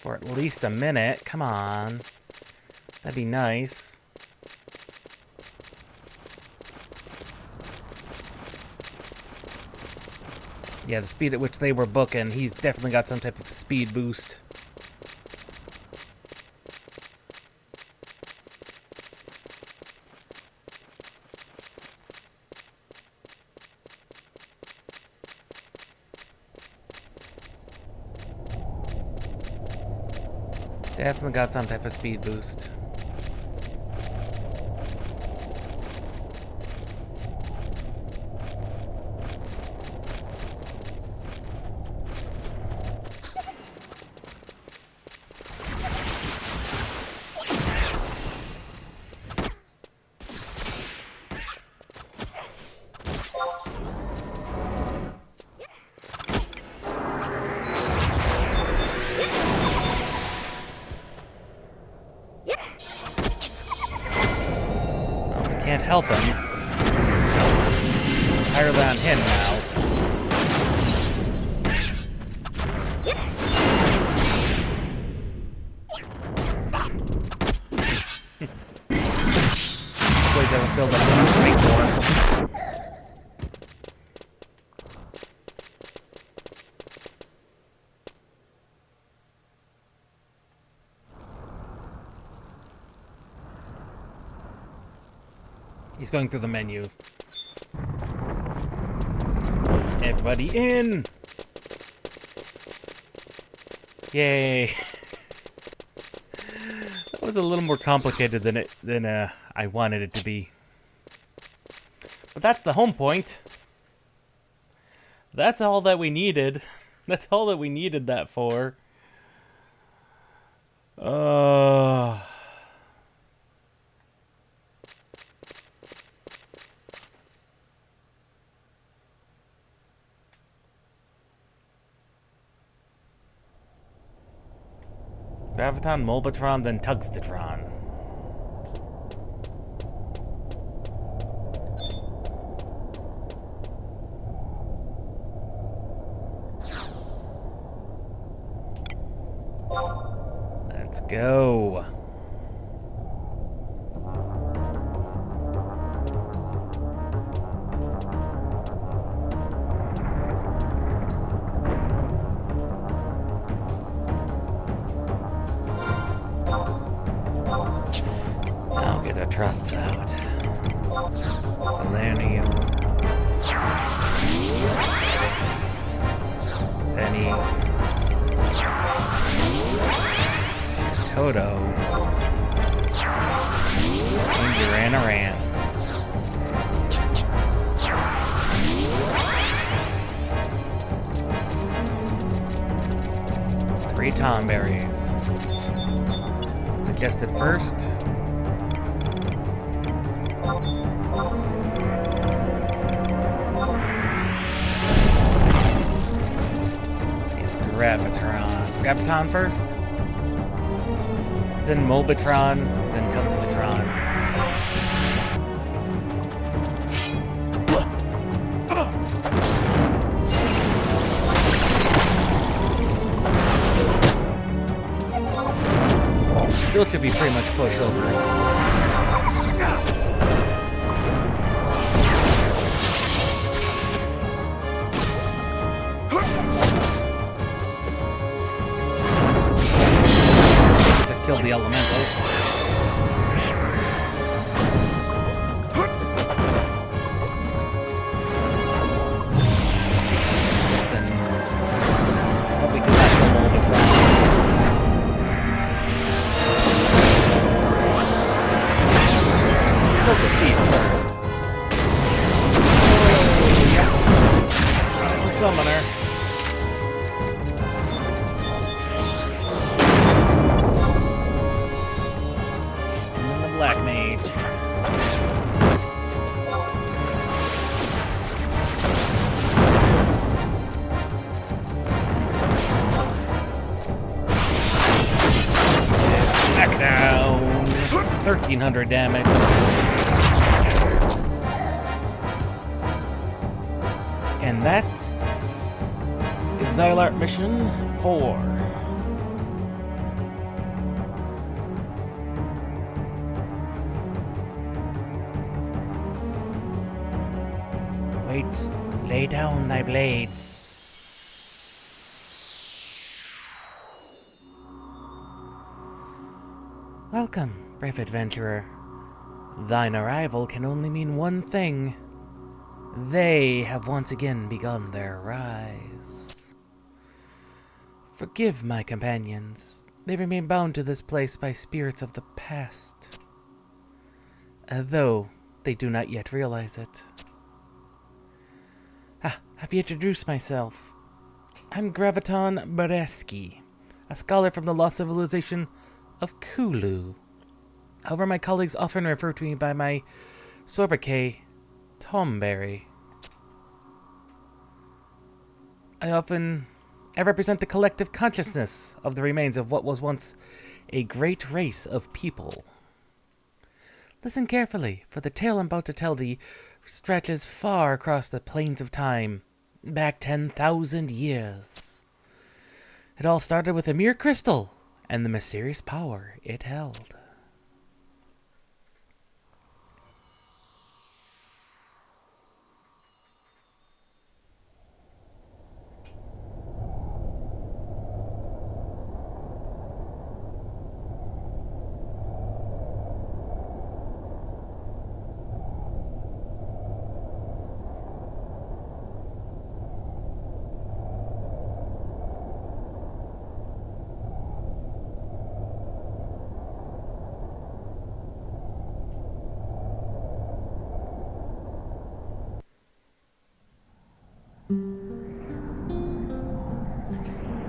For at least a minute. Come on. That'd be nice. Yeah, the speed at which they were booking, he's definitely got some type of speed boost. Definitely got some type of speed boost. Can't help him. Entirely on him now. Hopefully they'll build up a fight for him. He's going through the menu. Everybody in! Yay! That was a little more complicated than I wanted it to be. But that's the home point. That's all that we needed. That's all that we needed that for. Graviton, Molbatron, then Tugstatron. Let's go. Now get the trusts out. Millennium. Senny. Toto. And Duranaran. Three Tomberries. Suggested first. Is Graviton first. Then Molbatron, then Tugstatron. Still should be pretty much pushovers. Just killed the elemental. Then probably could catch the Molbatron. The feet first. That's a summoner. And then the black mage. Smackdown. 1,300 damage. And that is Zilart Mission 4. Wait, lay down thy blades. Welcome, brave adventurer. Thine arrival can only mean one thing. They have once again begun their rise. Forgive my companions. They remain bound to this place by spirits of the past, though they do not yet realize it. Have you introduced myself? I'm Graviton Bereski, a scholar from the lost civilization of Kulu. However, my colleagues often refer to me by my sobriquet, Tomberry. I represent the collective consciousness of the remains of what was once a great race of people. Listen carefully, for the tale I'm about to tell thee stretches far across the plains of time, back 10,000 years. It all started with a mere crystal and the mysterious power it held.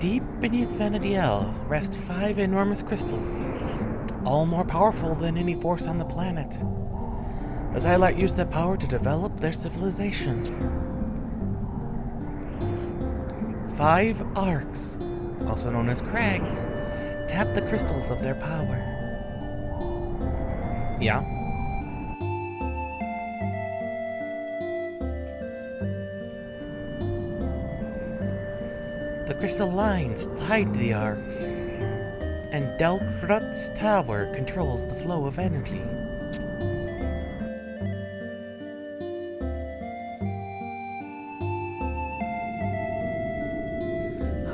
Deep beneath Vanadiel rest 5 enormous crystals, all more powerful than any force on the planet. The Zilart used their power to develop their civilization. 5 arcs, also known as crags, tap the crystals of their power. Yeah? The crystal lines tied the arcs, and Delfrut's tower controls the flow of energy.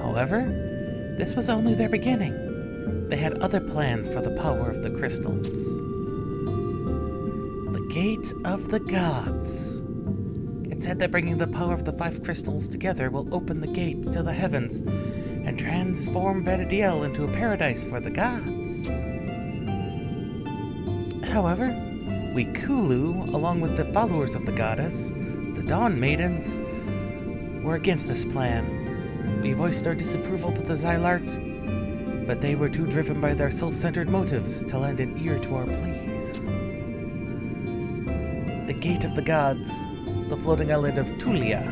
However, this was only their beginning. They had other plans for the power of the crystals. The Gate of the Gods. It said that bringing the power of the 5 crystals together will open the gates to the heavens and transform Vanadiel into a paradise for the gods. However, we Kulu, along with the followers of the goddess, the Dawn Maidens, were against this plan. We voiced our disapproval to the Zilart, but they were too driven by their self-centered motives to lend an ear to our pleas. The Gate of the Gods, the floating island of Tulia,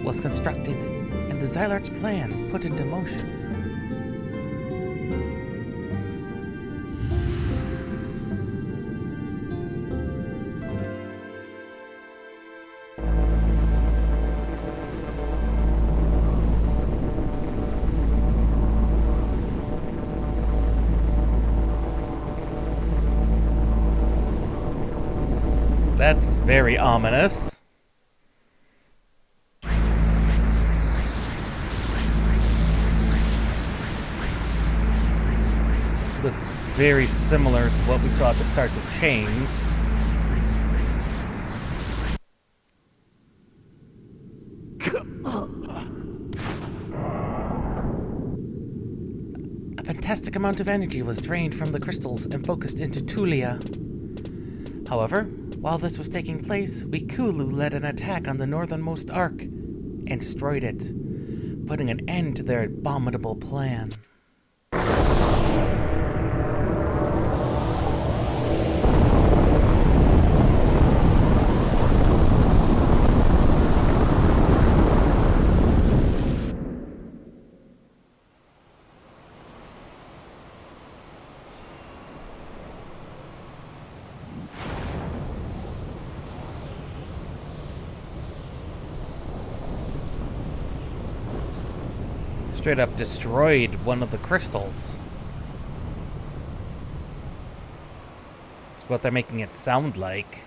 was constructed and the Zilart's plan put into motion. That's very ominous. Looks very similar to what we saw at the starts of Chains. A fantastic amount of energy was drained from the crystals and focused into Tulia. However, while this was taking place, Wikulu led an attack on the northernmost arc and destroyed it, putting an end to their abominable plan. Straight up destroyed one of the crystals. That's what they're making it sound like.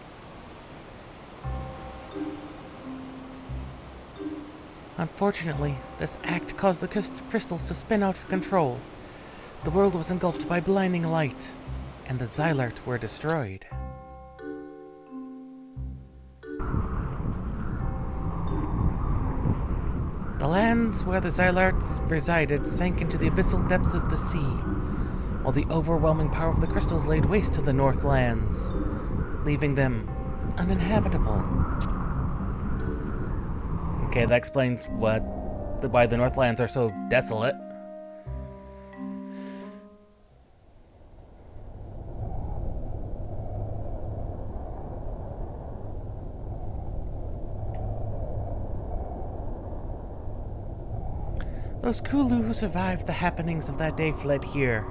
Unfortunately, this act caused the crystals to spin out of control. The world was engulfed by blinding light, and the Zilart were destroyed. The lands where the Zilarts resided sank into the abyssal depths of the sea, while the overwhelming power of the crystals laid waste to the Northlands, leaving them uninhabitable. Okay, that explains why the Northlands are so desolate. Those Kulu who survived the happenings of that day fled here.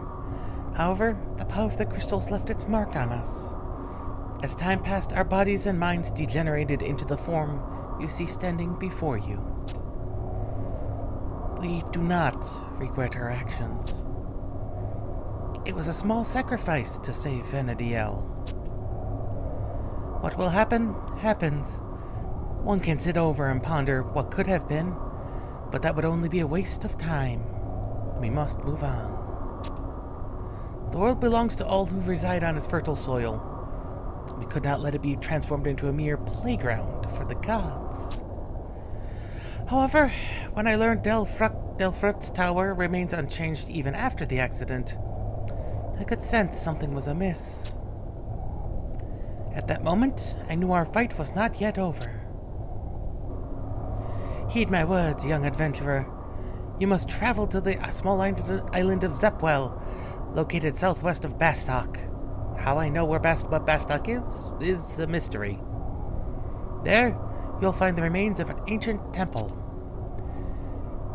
However, the power of the crystals left its mark on us. As time passed, our bodies and minds degenerated into the form you see standing before you. We do not regret our actions. It was a small sacrifice to save Vanadiel. What will happen, happens. One can sit over and ponder what could have been, but that would only be a waste of time. We must move on. The world belongs to all who reside on its fertile soil. We could not let it be transformed into a mere playground for the gods. However, when I learned Delfrut's tower remains unchanged even after the accident, I could sense something was amiss. At that moment, I knew our fight was not yet over. Heed my words, young adventurer. You must travel to the small island of Zepwell, located southwest of Bastok. How I know what Bastok is a mystery. There, you'll find the remains of an ancient temple.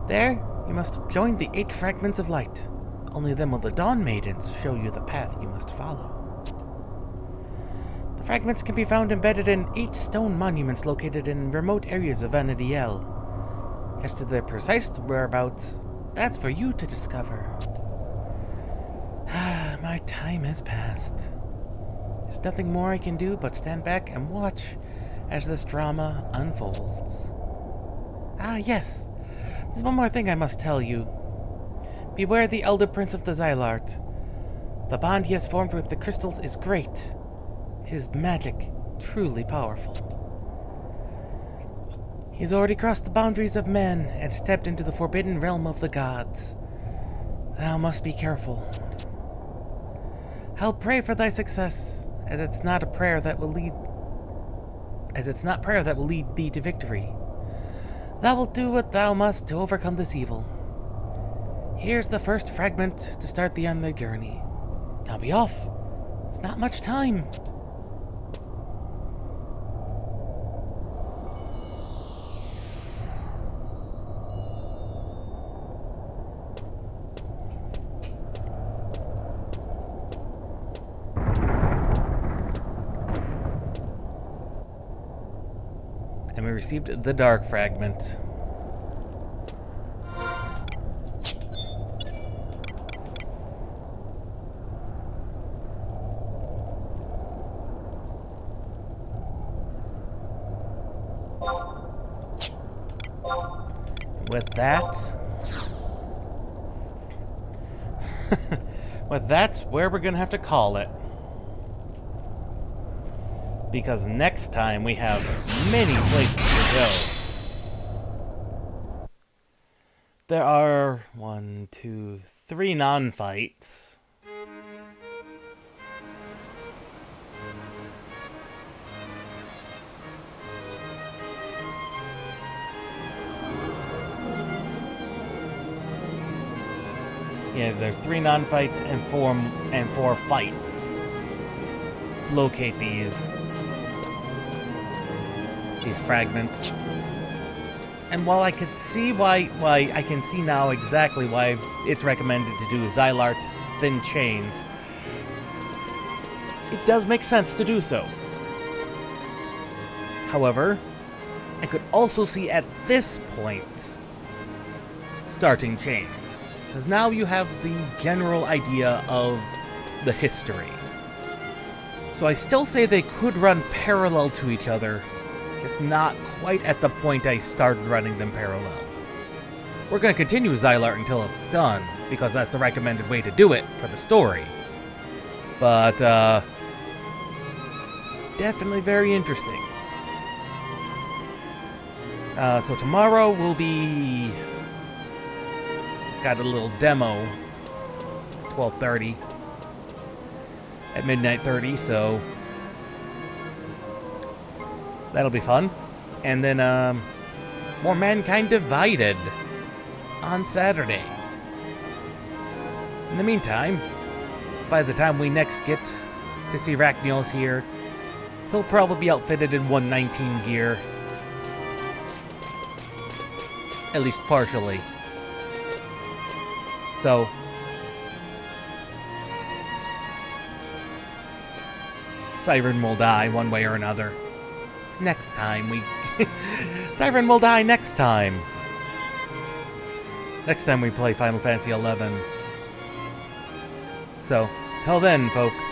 There, you must join the 8 fragments of light. Only then will the Dawn Maidens show you the path you must follow. The fragments can be found embedded in 8 stone monuments located in remote areas of Vanadiel. As to their precise whereabouts, that's for you to discover. My time has passed. There's nothing more I can do but stand back and watch as this drama unfolds. Yes. There's one more thing I must tell you. Beware the Elder Prince of the Zilart. The bond he has formed with the crystals is great. His magic truly powerful. He's already crossed the boundaries of men and stepped into the forbidden realm of the gods. Thou must be careful. I'll pray for thy success, as it's not prayer that will lead thee to victory. Thou wilt do what thou must to overcome this evil. Here's the first fragment to start thee on thy journey. Now be off. It's not much time. And we received the Dark Fragment. With that's where we're gonna have to call it. Because next time we have many places to go. There are 1, 2, 3 non-fights. Yeah, there's 3 non-fights and 4 fights. Locate these fragments. And while I could see why I can see now exactly why it's recommended to do Zilart, then Chains, it does make sense to do so. However, I could also see at this point starting Chains, because now you have the general idea of the history. So I still say they could run parallel to each other, just not quite at the point I started running them parallel. We're going to continue Zilart until it's done, because that's the recommended way to do it for the story. But, definitely very interesting. So tomorrow will be... got a little demo, 12:30, at midnight 30, so... that'll be fun. And then, more Mankind Divided on Saturday. In the meantime, by the time we next get to see Rachnios here, he'll probably be outfitted in 119 gear. At least partially. So, Siren will die one way or another. Next time we... Siren will die next time. Next time we play Final Fantasy XI. So, till then, folks.